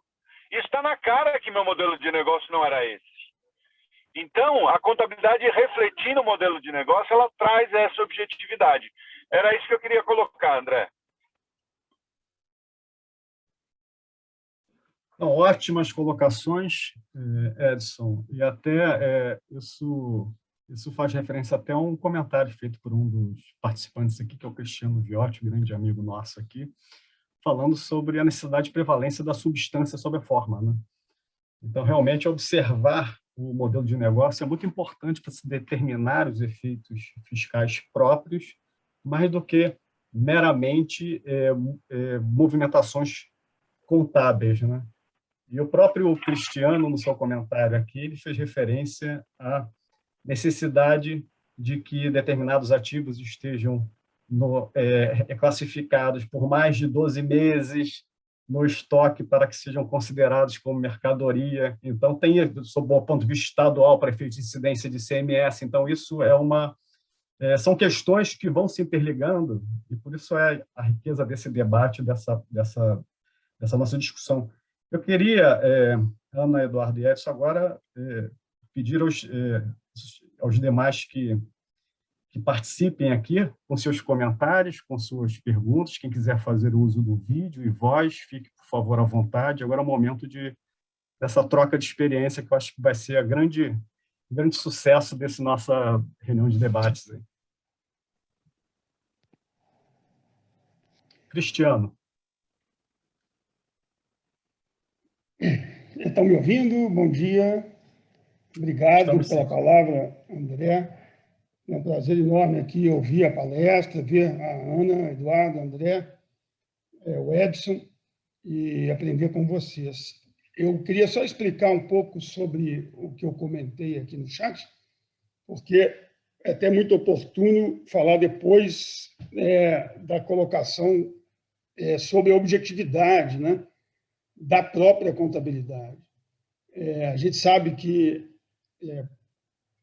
Isso está na cara que meu modelo de negócio não era esse. Então, a contabilidade refletindo o modelo de negócio, ela traz essa objetividade. Era isso que eu queria colocar, André. Então, ótimas colocações, Edson. E até isso faz referência até a um comentário feito por um dos participantes aqui, que é o Cristiano Viotti, grande amigo nosso aqui, falando sobre a necessidade de prevalência da substância sobre a forma, né? Então, realmente, observar o modelo de negócio é muito importante para se determinar os efeitos fiscais próprios, mais do que meramente movimentações contábeis, né? E o próprio Cristiano, no seu comentário aqui, ele fez referência à necessidade de que determinados ativos estejam classificados por mais de 12 meses no estoque para que sejam considerados como mercadoria. Então, tem, sob o ponto de vista estadual, para efeito de incidência de CMS. Então, isso são questões que vão se interligando, e por isso é a riqueza desse debate, dessa nossa discussão. Eu queria, Ana, Eduardo e Edson, agora pedir aos demais que participem aqui com seus comentários, com suas perguntas. Quem quiser fazer uso do vídeo e voz, fique, por favor, à vontade. Agora é o momento dessa troca de experiência, que eu acho que vai ser o grande sucesso dessa nossa reunião de debates aí. Cristiano. Estão me ouvindo? Bom dia. Obrigado pela palavra, André. É um prazer enorme aqui ouvir a palestra, ver a Ana, Eduardo, André, o Edson, e aprender com vocês. Eu queria só explicar um pouco sobre o que eu comentei aqui no chat, porque é até muito oportuno falar depois da colocação sobre a objetividade, né, da própria contabilidade. A gente sabe que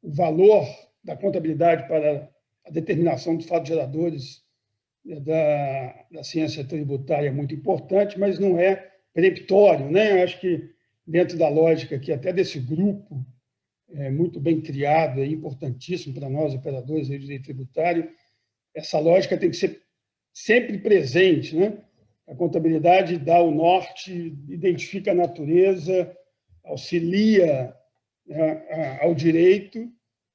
o valor da contabilidade para a determinação dos fatos geradores da ciência tributária é muito importante, mas não é peremptório, né? Eu acho que dentro da lógica aqui, até desse grupo muito bem criado, importantíssimo para nós, operadores de direito tributário, essa lógica tem que ser sempre presente, né? A contabilidade dá o norte, identifica a natureza, auxilia ao direito,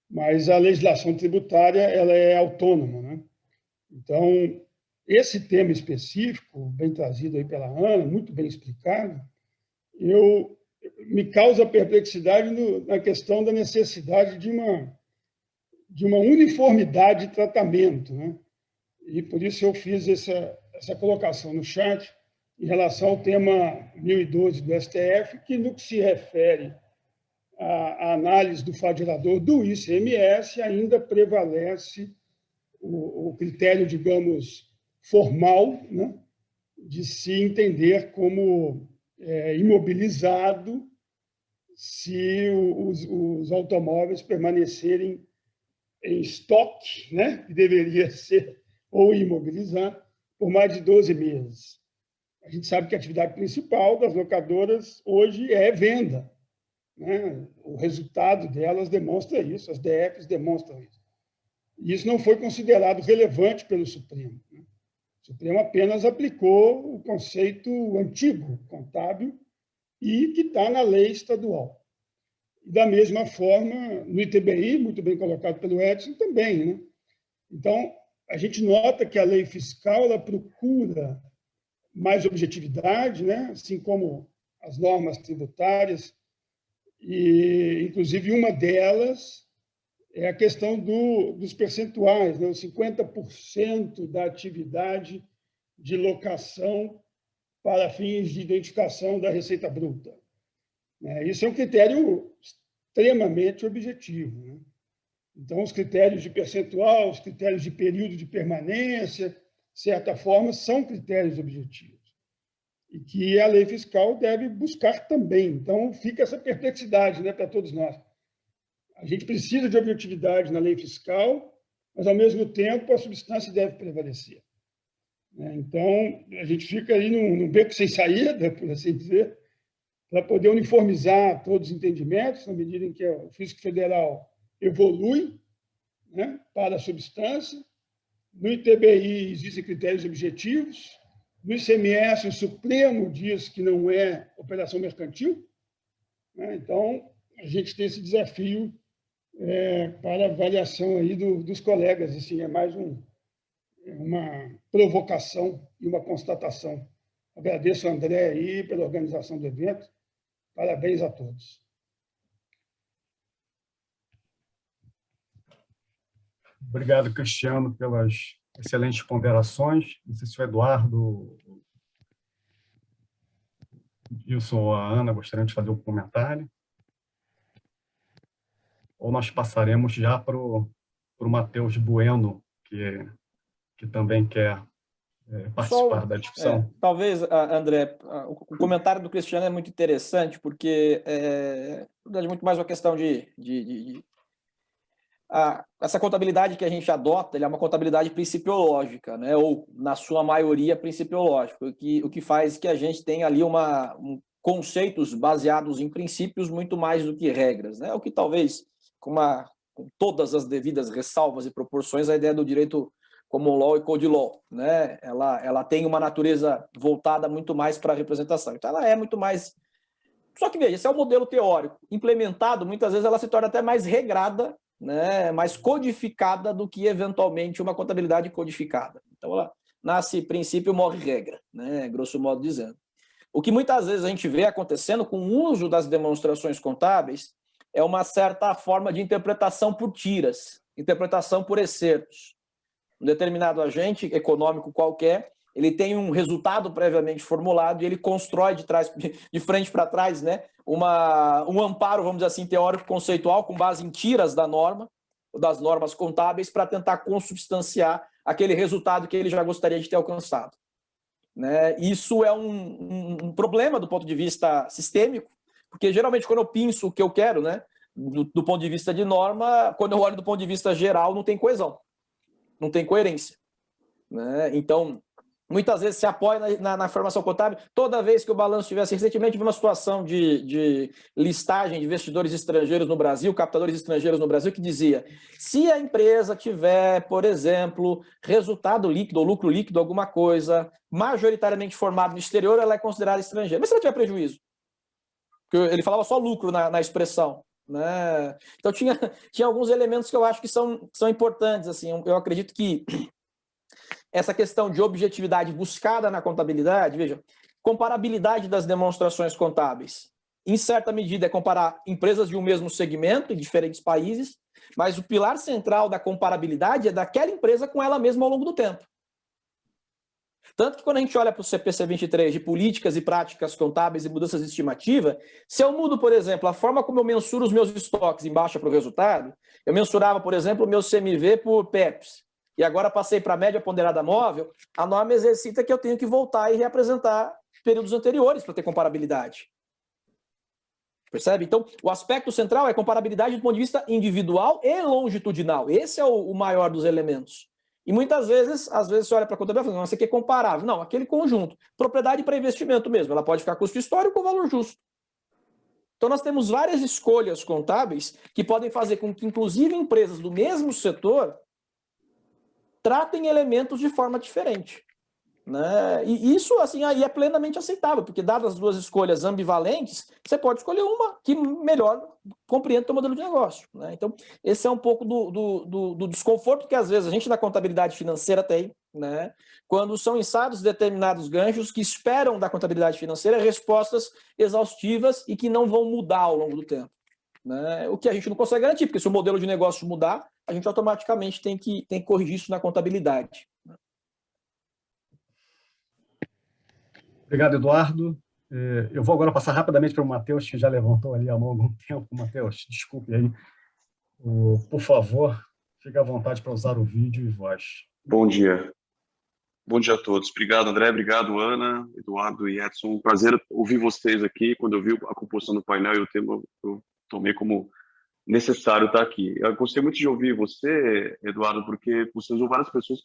mas a legislação tributária ela é autônoma, né? Então, esse tema específico, bem trazido aí pela Ana, muito bem explicado, me causa perplexidade na questão da necessidade de uma uniformidade de tratamento, né? E por isso eu fiz essa colocação no chat em relação ao tema 1012 do STF, que no que se refere à análise do fato gerador do ICMS ainda prevalece o critério, digamos, formal, né, de se entender como imobilizado se os automóveis permanecerem em estoque, né, que deveria ser ou imobilizar, por mais de 12 meses. A gente sabe que a atividade principal das locadoras hoje é venda, né? O resultado delas demonstra isso, as DFs demonstram isso. E isso não foi considerado relevante pelo Supremo, né? O Supremo apenas aplicou o conceito antigo, contábil, e que está na lei estadual. E, da mesma forma, no ITBI, muito bem colocado pelo Edson, também, né? Então, a gente nota que a lei fiscal ela procura mais objetividade, né? Assim como as normas tributárias, e, inclusive, uma delas é a questão dos percentuais, né? Os 50% da atividade de locação para fins de identificação da receita bruta. Isso é um critério extremamente objetivo, né? Então, os critérios de percentual, os critérios de período de permanência, de certa forma, são critérios objetivos e que a lei fiscal deve buscar também. Então, fica essa perplexidade, né, para todos nós. A gente precisa de objetividade na lei fiscal, mas, ao mesmo tempo, a substância deve prevalecer. Então, a gente fica aí num beco sem saída, por assim dizer, para poder uniformizar todos os entendimentos, na medida em que o Fisco Federal evolui, né, para a substância. No ITBI existem critérios objetivos. No ICMS, o Supremo diz que não é operação mercantil, né? Então, a gente tem esse desafio para avaliação aí dos colegas. Assim, é mais uma provocação e uma constatação. Agradeço ao André aí pela organização do evento. Parabéns a todos. Obrigado, Cristiano, pelas excelentes ponderações. Não sei se o Eduardo Isso, ou a Ana gostaria de fazer um comentário? Ou nós passaremos já para o Matheus Bueno, que também quer participar da discussão? Talvez, André, o comentário do Cristiano é muito interessante, porque é muito mais uma questão essa contabilidade que a gente adota, é uma contabilidade principiológica, né? Ou, na sua maioria, principiológica, o que faz que a gente tenha ali conceitos baseados em princípios muito mais do que regras, né? O que talvez, com todas as devidas ressalvas e proporções, a ideia do direito common law e code law, né? Ela tem uma natureza voltada muito mais para a representação. Então, ela é muito mais... Só que, veja, esse é o modelo teórico. Implementado, muitas vezes ela se torna até mais regrada, né, mais codificada do que, eventualmente, uma contabilidade codificada. Então, ela nasce princípio, morre regra, né, grosso modo dizendo. O que muitas vezes a gente vê acontecendo com o uso das demonstrações contábeis é uma certa forma de interpretação por tiras, interpretação por excertos. Um determinado agente econômico qualquer, ele tem um resultado previamente formulado e ele constrói de frente para trás, né, um amparo, vamos dizer assim, teórico conceitual com base em tiras da norma, das normas contábeis, para tentar consubstanciar aquele resultado que ele já gostaria de ter alcançado. Né? Isso é um problema do ponto de vista sistêmico, porque geralmente quando eu penso o que eu quero, né, do ponto de vista de norma, quando eu olho do ponto de vista geral, não tem coesão, não tem coerência. Né? Então, muitas vezes se apoia na formação contábil. Toda vez que o balanço tivesse... Recentemente, vi uma situação de listagem de investidores estrangeiros no Brasil, captadores estrangeiros no Brasil, que dizia: se a empresa tiver, por exemplo, resultado líquido ou lucro líquido, alguma coisa, majoritariamente formado no exterior, ela é considerada estrangeira. Mas se ela tiver prejuízo? Porque ele falava só lucro na expressão. Né? Então, tinha alguns elementos que eu acho que são importantes. Assim, eu acredito que essa questão de objetividade buscada na contabilidade, veja, comparabilidade das demonstrações contábeis. Em certa medida, é comparar empresas de um mesmo segmento em diferentes países, mas o pilar central da comparabilidade é daquela empresa com ela mesma ao longo do tempo. Tanto que quando a gente olha para o CPC 23 de políticas e práticas contábeis e mudanças de estimativa, se eu mudo, por exemplo, a forma como eu mensuro os meus estoques em baixa para o resultado, eu mensurava, por exemplo, o meu CMV por PEPs, e agora passei para a média ponderada móvel, a norma exercita que eu tenho que voltar e reapresentar períodos anteriores para ter comparabilidade. Percebe? Então, o aspecto central é comparabilidade do ponto de vista individual e longitudinal. Esse é o maior dos elementos. E muitas vezes, às vezes você olha para a contabilidade e fala: não, isso aqui é comparável. Não, aquele conjunto. Propriedade para investimento mesmo. Ela pode ficar custo histórico ou valor justo. Então, nós temos várias escolhas contábeis que podem fazer com que, inclusive, empresas do mesmo setor tratem elementos de forma diferente. Né? E isso, assim, aí é plenamente aceitável, porque, dadas as duas escolhas ambivalentes, você pode escolher uma que melhor compreenda o seu modelo de negócio. Né? Então, esse é um pouco do desconforto que, às vezes, a gente na contabilidade financeira tem, né? Quando são insados determinados ganchos que esperam da contabilidade financeira respostas exaustivas e que não vão mudar ao longo do tempo. Né? O que a gente não consegue garantir, porque se o modelo de negócio mudar, a gente automaticamente tem que corrigir isso na contabilidade. Obrigado, Eduardo. Eu vou agora passar rapidamente para o Matheus, que já levantou ali a mão há algum tempo. Matheus, desculpe aí. Por favor, fique à vontade para usar o vídeo e voz. Bom dia. Bom dia a todos. Obrigado, André. Obrigado, Ana, Eduardo e Edson. Um prazer ouvir vocês aqui. Quando eu vi a composição do painel e o tema, eu tomei como necessário estar aqui. Eu gostei muito de ouvir você, Eduardo, porque você usou várias pessoas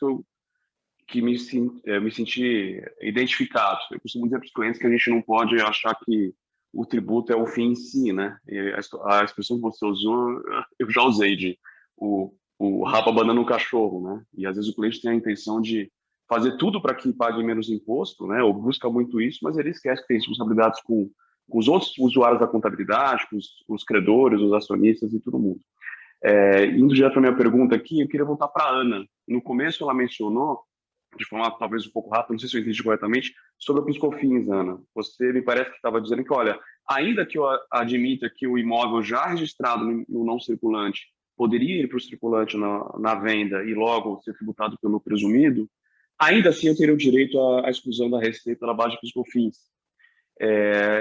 que me senti identificado. Eu costumo dizer para os clientes que a gente não pode achar que o tributo é o fim em si, né? E a expressão que você usou, eu já usei, de o rabo abanando o cachorro, né? E às vezes o cliente tem a intenção de fazer tudo para que pague menos imposto, né? Ou busca muito isso, mas ele esquece que tem responsabilidades com os outros usuários da contabilidade, com os credores, os acionistas e todo mundo. Indo direto para a minha pergunta aqui, eu queria voltar para a Ana. No começo ela mencionou, de forma talvez um pouco rápida, não sei se eu entendi corretamente, sobre o PIS/COFINS, Ana. Você me parece que estava dizendo que, olha, ainda que eu admita que o imóvel já registrado no não circulante poderia ir para o circulante na venda e logo ser tributado pelo presumido, ainda assim eu teria o direito à exclusão da receita na base de PIS/COFINS.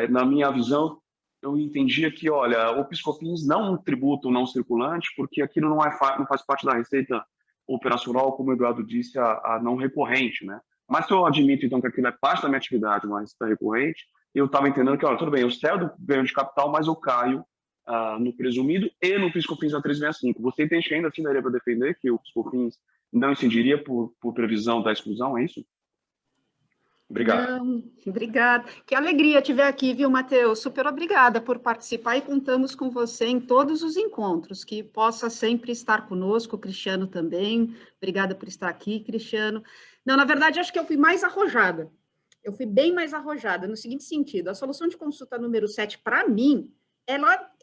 Na minha visão, eu entendia que, olha, o PIS/COFINS não é um tributo não circulante, porque aquilo não faz parte da receita operacional, como o Eduardo disse, a não recorrente, né? Mas se eu admito, então, que aquilo é parte da minha atividade, uma receita recorrente, eu estava entendendo que, olha, tudo bem, eu saio do ganho de capital, mas eu caio no presumido e no PIS/COFINS da 365. Você entende que ainda assim daria para defender que o PIS/COFINS não incidiria por previsão da exclusão, é isso? Obrigado. Não, obrigada. Que alegria te ver aqui, viu, Matheus? Super obrigada por participar e contamos com você em todos os encontros. Que possa sempre estar conosco, o Cristiano também. Obrigada por estar aqui, Cristiano. Não, na verdade, acho que eu fui mais arrojada. Eu fui bem mais arrojada, no seguinte sentido: a solução de consulta número 7, para mim,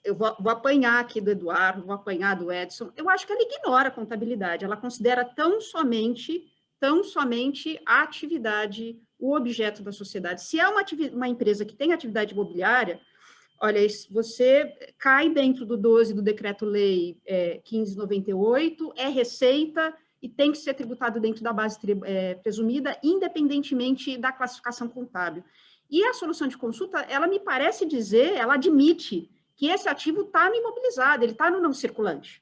eu vou apanhar aqui do Eduardo, vou apanhar do Edson, eu acho que ela ignora a contabilidade, ela considera tão somente a atividade, o objeto da sociedade. Se é uma empresa que tem atividade imobiliária, olha, você cai dentro do 12 do Decreto-Lei 1598, é receita e tem que ser tributado dentro da base presumida, independentemente da classificação contábil. E a solução de consulta, ela me parece dizer, ela admite que esse ativo está no imobilizado, ele está no não circulante.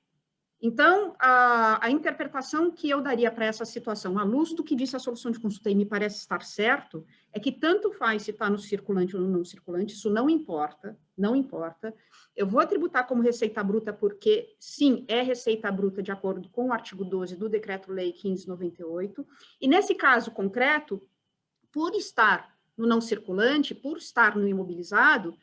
Então, a interpretação que eu daria para essa situação, à luz do que disse a solução de consulta, e me parece estar certo, é que tanto faz se está no circulante ou no não circulante, isso não importa, não importa. Eu vou tributar como receita bruta porque, sim, é receita bruta de acordo com o artigo 12 do Decreto-Lei 1598, e nesse caso concreto, por estar no não circulante, por estar no imobilizado,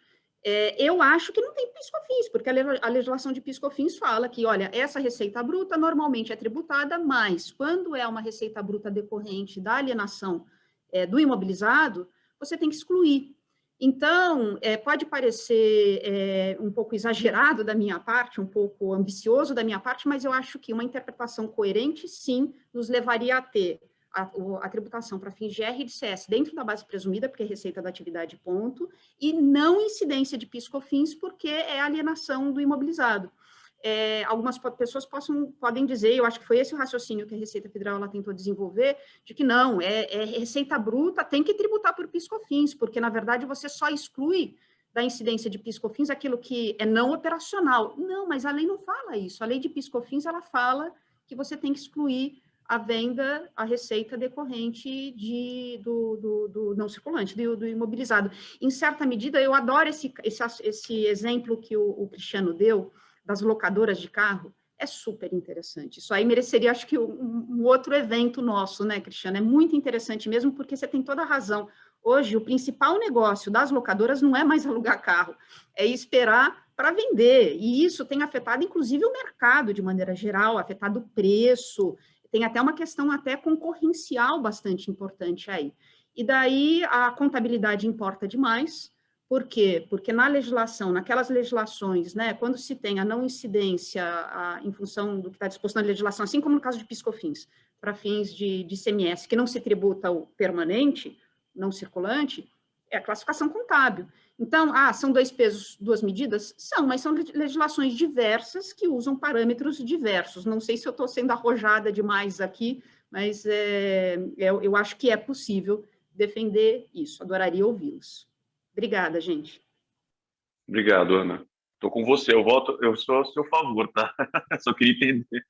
eu acho que não tem PIS/COFINS, porque a legislação de PIS/COFINS fala que, olha, essa receita bruta normalmente é tributada, mas quando é uma receita bruta decorrente da alienação do imobilizado, você tem que excluir. Então, pode parecer um pouco exagerado da minha parte, um pouco ambicioso da minha parte, mas eu acho que uma interpretação coerente, sim, nos levaria a ter a tributação para fins de RDCS dentro da base presumida, porque é receita da atividade, ponto, e não incidência de PIS/COFINS, porque é alienação do imobilizado. Algumas pessoas podem dizer, eu acho que foi esse o raciocínio que a Receita Federal ela tentou desenvolver, de que não, receita bruta, tem que tributar por PIS/COFINS, porque, na verdade, você só exclui da incidência de PIS/COFINS aquilo que é não operacional. Não, mas a lei não fala isso. A lei de PIS/COFINS, ela fala que você tem que excluir a venda, a receita decorrente do não circulante, do imobilizado. Em certa medida, eu adoro esse exemplo que o Cristiano deu, das locadoras de carro, é super interessante. Isso aí mereceria, acho que, um outro evento nosso, né, Cristiano? É muito interessante mesmo, porque você tem toda a razão. Hoje, o principal negócio das locadoras não é mais alugar carro, é esperar para vender, e isso tem afetado, inclusive, o mercado de maneira geral, afetado o preço. Tem até uma questão até concorrencial bastante importante aí. E daí a contabilidade importa demais. Por quê? Porque na legislação, naquelas legislações, né, quando se tem a não incidência em função do que está disposto na legislação, assim como no caso de PIS/COFINS, para fins de ICMS, que não se tributa o permanente, não circulante, é a classificação contábil. Então, são 2 pesos, 2 medidas? São, mas são legislações diversas que usam parâmetros diversos. Não sei se eu estou sendo arrojada demais aqui, mas eu acho que é possível defender isso. Adoraria ouvi-los. Obrigada, gente. Obrigado, Ana. Estou com você, eu sou a seu favor, tá? Só queria entender.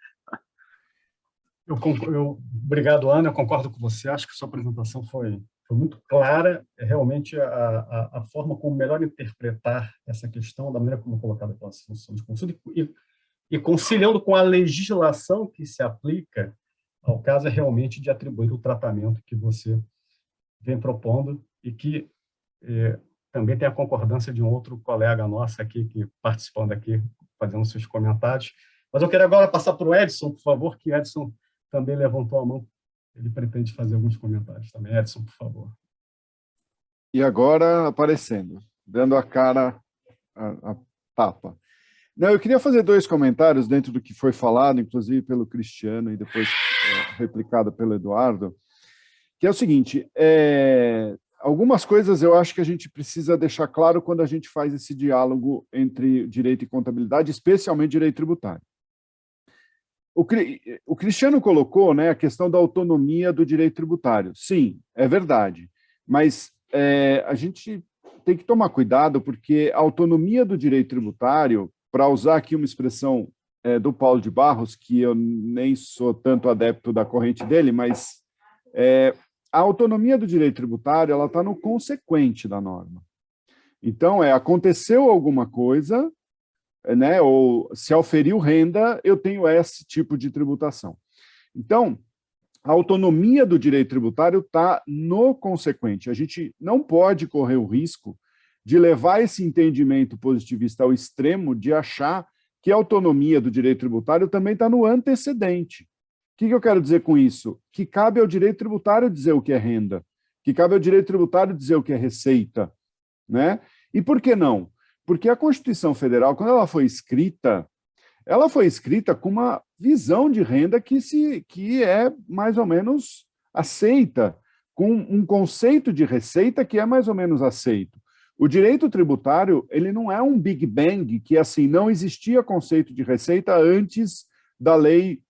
Obrigado, Ana, eu concordo com você, acho que sua apresentação foi muito clara, realmente a forma como melhor interpretar essa questão, da maneira como colocada pela solução de consulta, e conciliando com a legislação que se aplica ao caso, é realmente de atribuir o tratamento que você vem propondo e que também tem a concordância de um outro colega nosso aqui, que participando aqui, fazendo seus comentários. Mas eu queria agora passar para o Edson, por favor, que Edson também levantou a mão. Ele pretende fazer alguns comentários também. Edson, por favor. E agora aparecendo, dando a cara a tapa. Não, eu queria fazer 2 comentários dentro do que foi falado, inclusive pelo Cristiano e depois replicado pelo Eduardo, que é o seguinte, algumas coisas eu acho que a gente precisa deixar claro quando a gente faz esse diálogo entre direito e contabilidade, especialmente direito tributário. O Cristiano colocou, né, a questão da autonomia do direito tributário. Sim, é verdade, mas a gente tem que tomar cuidado, porque a autonomia do direito tributário, para usar aqui uma expressão do Paulo de Barros, que eu nem sou tanto adepto da corrente dele, mas a autonomia do direito tributário ela está no consequente da norma. Então, aconteceu alguma coisa, né, ou se auferiu renda, eu tenho esse tipo de tributação. Então, a autonomia do direito tributário está no consequente. A gente não pode correr o risco de levar esse entendimento positivista ao extremo de achar que a autonomia do direito tributário também está no antecedente. O que eu quero dizer com isso? Que cabe ao direito tributário dizer o que é renda, que cabe ao direito tributário dizer o que é receita, né? E por que não? Porque a Constituição Federal, quando ela foi escrita com uma visão de renda que é mais ou menos aceita, com um conceito de receita que é mais ou menos aceito. O direito tributário, ele não é um Big Bang, que assim, não existia conceito de receita antes da lei,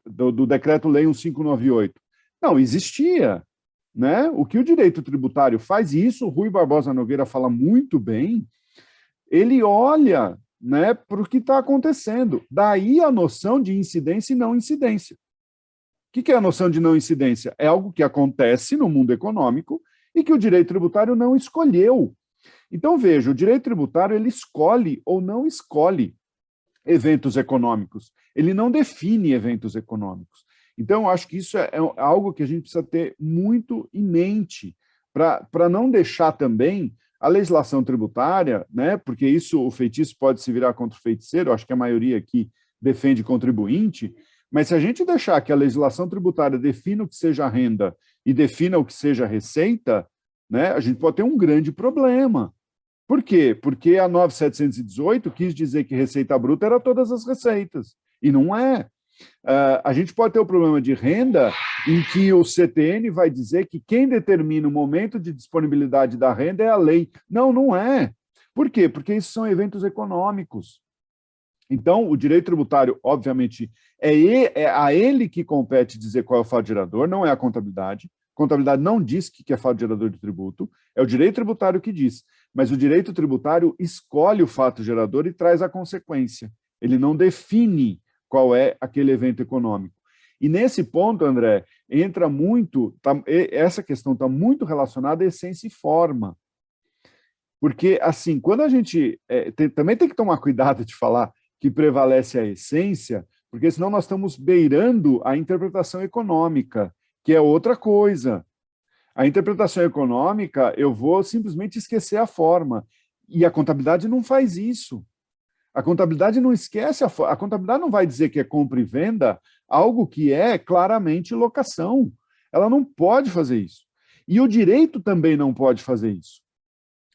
do Decreto-Lei 1598. Não, existia. Né? O que o direito tributário faz, e isso o Rui Barbosa Nogueira fala muito bem, ele olha, né, para o que está acontecendo. Daí a noção de incidência e não incidência. O que é a noção de não incidência? É algo que acontece no mundo econômico e que o direito tributário não escolheu. Então, veja, o direito tributário ele escolhe ou não escolhe eventos econômicos. Ele não define eventos econômicos. Então, eu acho que isso é algo que a gente precisa ter muito em mente, para não deixar também a legislação tributária, né, porque isso, o feitiço pode se virar contra o feiticeiro, acho que a maioria aqui defende contribuinte, mas se a gente deixar que a legislação tributária defina o que seja renda e defina o que seja receita, né, a gente pode ter um grande problema. Por quê? Porque a 9.718 quis dizer que receita bruta era todas as receitas, e não é. A gente pode ter o problema de renda em que o CTN vai dizer que quem determina o momento de disponibilidade da renda é a lei. Não, não é. Por quê? Porque isso são eventos econômicos. Então, o direito tributário, obviamente, é a ele que compete dizer qual é o fato gerador, não é a contabilidade. A contabilidade não diz que é fato gerador de tributo, é o direito tributário que diz. Mas o direito tributário escolhe o fato gerador e traz a consequência. Ele não define qual é aquele evento econômico. E nesse ponto, André, entra muito, essa questão está muito relacionada à essência e forma. Porque, assim, quando a gente... também tem que tomar cuidado de falar que prevalece a essência, porque senão nós estamos beirando a interpretação econômica, que é outra coisa. A interpretação econômica, eu vou simplesmente esquecer a forma. E a contabilidade não faz isso. A contabilidade não esquece, a contabilidade não vai dizer que é compra e venda, algo que é claramente locação. Ela não pode fazer isso. E o direito também não pode fazer isso.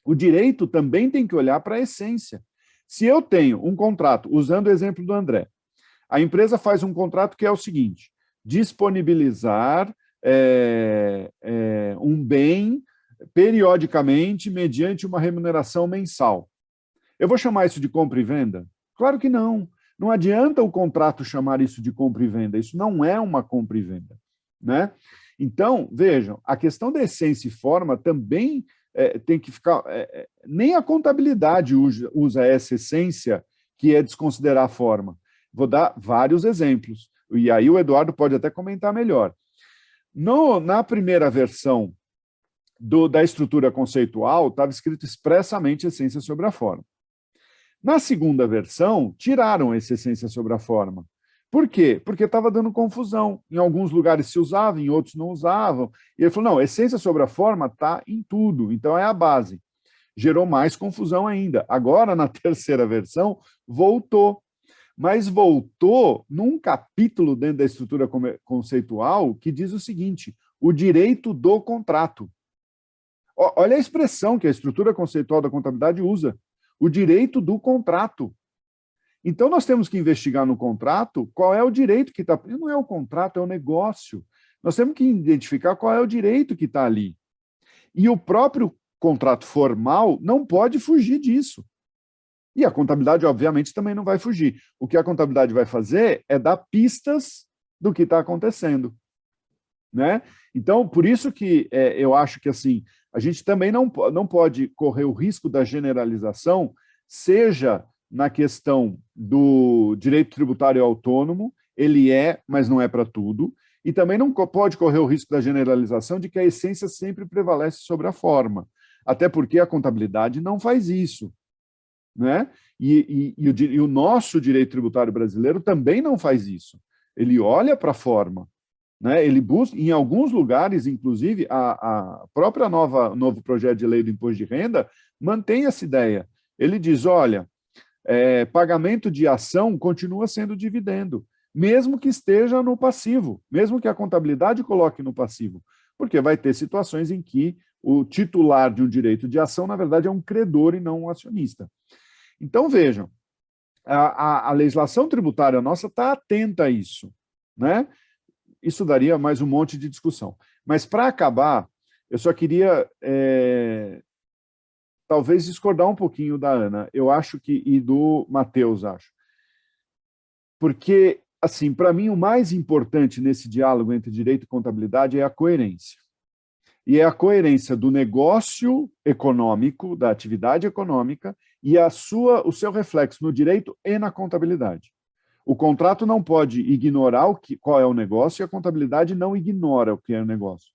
O direito também tem que olhar para a essência. Se eu tenho um contrato, usando o exemplo do André, a empresa faz um contrato que é o seguinte, disponibilizar um bem periodicamente mediante uma remuneração mensal. Eu vou chamar isso de compra e venda? Claro que não. Não adianta o contrato chamar isso de compra e venda. Isso não é uma compra e venda, né? Então, vejam, a questão da essência e forma também tem que ficar... nem a contabilidade usa essa essência, que é desconsiderar a forma. Vou dar vários exemplos. E aí o Eduardo pode até comentar melhor. Na primeira versão da estrutura conceitual, estava escrito expressamente essência sobre a forma. Na segunda versão, tiraram essa essência sobre a forma. Por quê? Porque estava dando confusão. Em alguns lugares se usava, em outros não usavam. E ele falou, não, essência sobre a forma está em tudo, então é a base. Gerou mais confusão ainda. Agora, na terceira versão, voltou. Mas voltou num capítulo dentro da estrutura conceitual que diz o seguinte, o direito do contrato. Olha a expressão que a estrutura conceitual da contabilidade usa. O direito do contrato. Então, nós temos que investigar no contrato qual é o direito que está... Não é o contrato, é o negócio. Nós temos que identificar qual é o direito que está ali. E o próprio contrato formal não pode fugir disso. E a contabilidade, obviamente, também não vai fugir. O que a contabilidade vai fazer é dar pistas do que está acontecendo, né? Então, por isso que eu acho que, assim, a gente também não pode correr o risco da generalização, seja na questão do direito tributário autônomo, ele mas não é para tudo, e também não pode correr o risco da generalização de que a essência sempre prevalece sobre a forma, até porque a contabilidade não faz isso, né? E o nosso direito tributário brasileiro também não faz isso. Ele olha para a forma, né? Ele busca, em alguns lugares, inclusive, a própria novo projeto de lei do imposto de renda mantém essa ideia. Ele diz, olha, pagamento de ação continua sendo dividendo, mesmo que esteja no passivo, mesmo que a contabilidade coloque no passivo, porque vai ter situações em que o titular de um direito de ação, na verdade, é um credor e não um acionista. Então, vejam, a legislação tributária nossa está atenta a isso, né? Isso daria mais um monte de discussão. Mas, para acabar, eu só queria, talvez, discordar um pouquinho da Ana, eu acho e do Matheus, acho. Porque, assim, para mim, o mais importante nesse diálogo entre direito e contabilidade é a coerência. E é a coerência do negócio econômico, da atividade econômica, e o seu reflexo no direito e na contabilidade. O contrato não pode ignorar qual é o negócio, e a contabilidade não ignora o que é o negócio.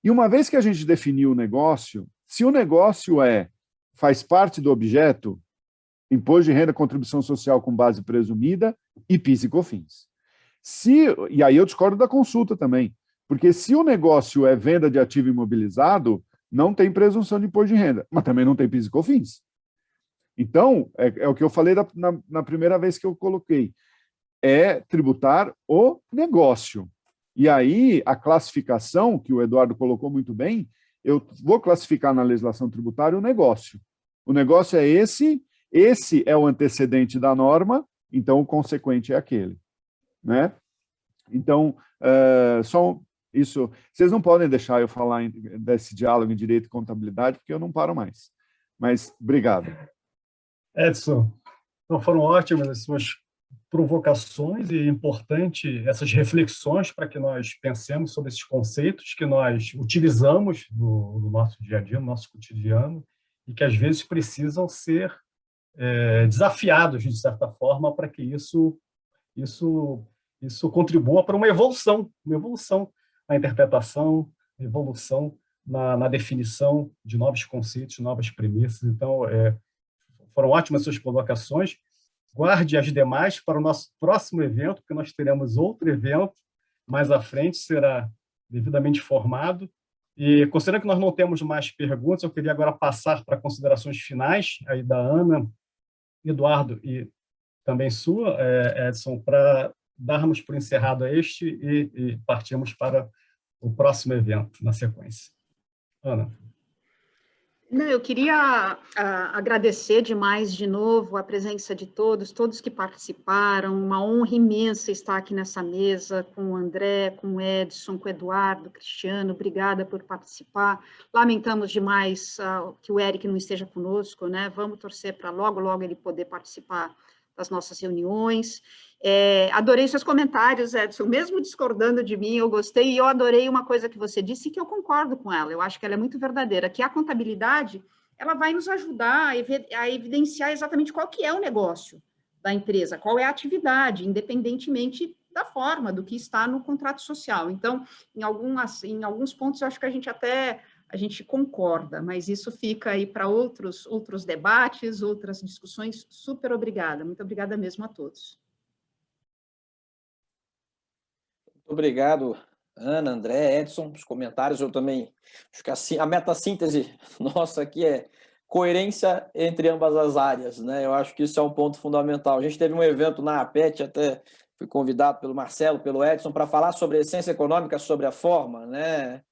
E uma vez que a gente definiu o negócio, se o negócio faz parte do objeto, imposto de renda, contribuição social com base presumida e PIS e COFINS. E aí eu discordo da consulta também, porque se o negócio é venda de ativo imobilizado, não tem presunção de imposto de renda, mas também não tem PIS e COFINS. Então, é o que eu falei na primeira vez que eu coloquei, é tributar o negócio. E aí, a classificação, que o Eduardo colocou muito bem, eu vou classificar na legislação tributária o negócio. O negócio é esse é o antecedente da norma, então o consequente é aquele, né? Então, só isso, vocês não podem deixar eu falar desse diálogo em direito e contabilidade, porque eu não paro mais. Mas, obrigado. Edson, então foram ótimas as suas provocações e importante essas reflexões para que nós pensemos sobre esses conceitos que nós utilizamos no nosso dia a dia, no nosso cotidiano, e que às vezes precisam ser desafiados, de certa forma, para que isso contribua para uma evolução na interpretação, evolução na definição de novos conceitos, novas premissas. Então, foram ótimas suas provocações. Guarde as demais para o nosso próximo evento, porque nós teremos outro evento mais à frente, será devidamente formado. E, considerando que nós não temos mais perguntas, eu queria agora passar para considerações finais aí da Ana, Eduardo e também sua, Edson, para darmos por encerrado este e partirmos para o próximo evento na sequência. Ana. Não, eu queria agradecer demais de novo a presença de todos que participaram, uma honra imensa estar aqui nessa mesa com o André, com o Edson, com o Eduardo, Cristiano, obrigada por participar. Lamentamos demais que o Eric não esteja conosco, né? Vamos torcer para logo ele poder participar das nossas reuniões. Adorei seus comentários, Edson, mesmo discordando de mim, eu gostei, e eu adorei uma coisa que você disse, que eu concordo com ela, eu acho que ela é muito verdadeira, que a contabilidade, ela vai nos ajudar a evidenciar exatamente qual que é o negócio da empresa, qual é a atividade, independentemente da forma, do que está no contrato social. Então, em alguns pontos, eu acho que a gente concorda, mas isso fica aí para outros debates, outras discussões. Super obrigada, muito obrigada mesmo a todos. Muito obrigado, Ana, André, Edson, os comentários. Eu também acho que a metassíntese nossa aqui é coerência entre ambas as áreas, né? Eu acho que isso é um ponto fundamental. A gente teve um evento na APET, até fui convidado pelo Marcelo, pelo Edson, para falar sobre a essência econômica, sobre a forma, né?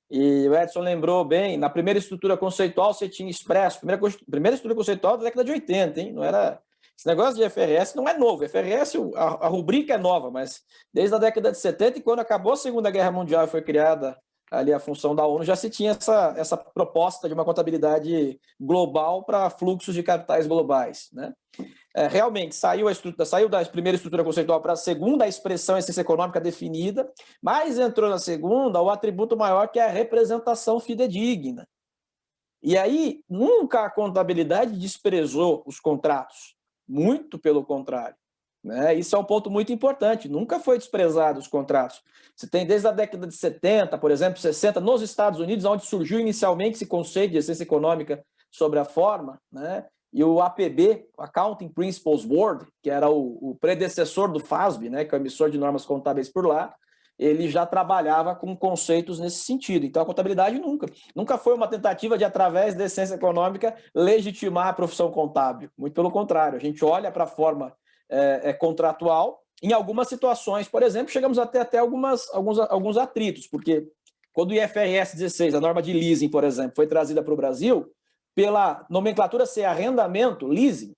E o Edson lembrou bem, na primeira estrutura conceitual você tinha expresso, primeira estrutura conceitual da década de 80, hein? Não era... Esse negócio de FRS não é novo, FRS, a rubrica é nova, mas desde a década de 70, e quando acabou a Segunda Guerra Mundial e foi criada ali a função da ONU, já se tinha essa proposta de uma contabilidade global para fluxos de capitais globais, né? Realmente, saiu da primeira estrutura conceitual para a segunda, a expressão essência econômica definida, mas entrou na segunda o atributo maior, que é a representação fidedigna, E aí, nunca a contabilidade desprezou os contratos, muito pelo contrário. Né? Isso é um ponto muito importante, nunca foi desprezado os contratos. Você tem desde a década de 70, por exemplo, 60, nos Estados Unidos, onde surgiu inicialmente esse conceito de eficiência econômica sobre a forma, né? E o APB, Accounting Principles Board, que era o predecessor do FASB, né, que é o emissor de normas contábeis por lá, ele já trabalhava com conceitos nesse sentido. Então, a contabilidade nunca foi uma tentativa de, através da ciência econômica, legitimar a profissão contábil. Muito pelo contrário, a gente olha para a forma contratual. Em algumas situações, por exemplo, chegamos até alguns atritos, porque quando o IFRS 16, a norma de leasing, por exemplo, foi trazida para o Brasil, pela nomenclatura ser arrendamento, leasing,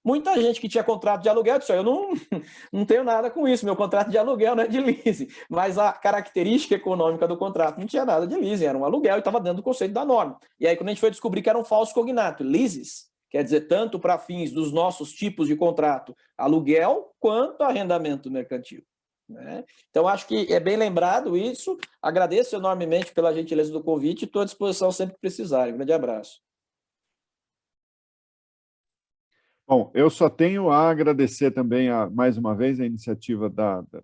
muita gente que tinha contrato de aluguel disse, eu não tenho nada com isso, meu contrato de aluguel não é de leasing, mas a característica econômica do contrato não tinha nada de leasing, era um aluguel e estava dentro do conceito da norma. E aí, quando a gente foi descobrir que era um falso cognato, leases, quer dizer, tanto para fins dos nossos tipos de contrato, aluguel, quanto arrendamento mercantil. Né? Então, acho que é bem lembrado isso, agradeço enormemente pela gentileza do convite e estou à disposição sempre que precisarem. Um grande abraço. Bom, eu só tenho a agradecer também, mais uma vez, a iniciativa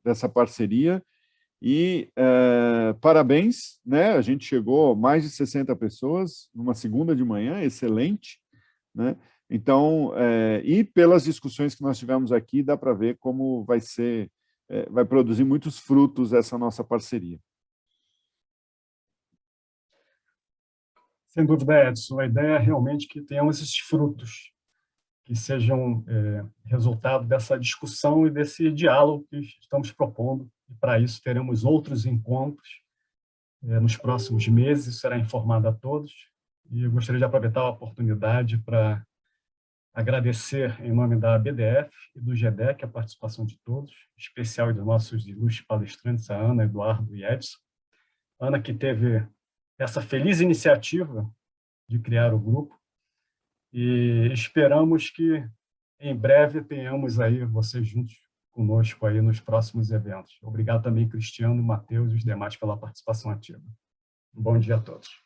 dessa parceria e parabéns, né? A gente chegou a mais de 60 pessoas numa segunda de manhã, excelente, né? Então, e pelas discussões que nós tivemos aqui, dá para ver como vai ser, vai produzir muitos frutos essa nossa parceria. Sem dúvida, Edson, a ideia é realmente que tenhamos esses frutos, que sejam resultado dessa discussão e desse diálogo que estamos propondo. E, para isso, teremos outros encontros nos próximos meses, será informado a todos. E eu gostaria de aproveitar a oportunidade para agradecer, em nome da BDF e do GEDEC, a participação de todos, em especial dos nossos ilustres palestrantes, a Ana, Eduardo e Edson. Ana, que teve essa feliz iniciativa de criar o grupo, e esperamos que em breve tenhamos aí vocês juntos conosco aí nos próximos eventos. Obrigado também, Cristiano, Matheus e os demais pela participação ativa. Um bom dia a todos.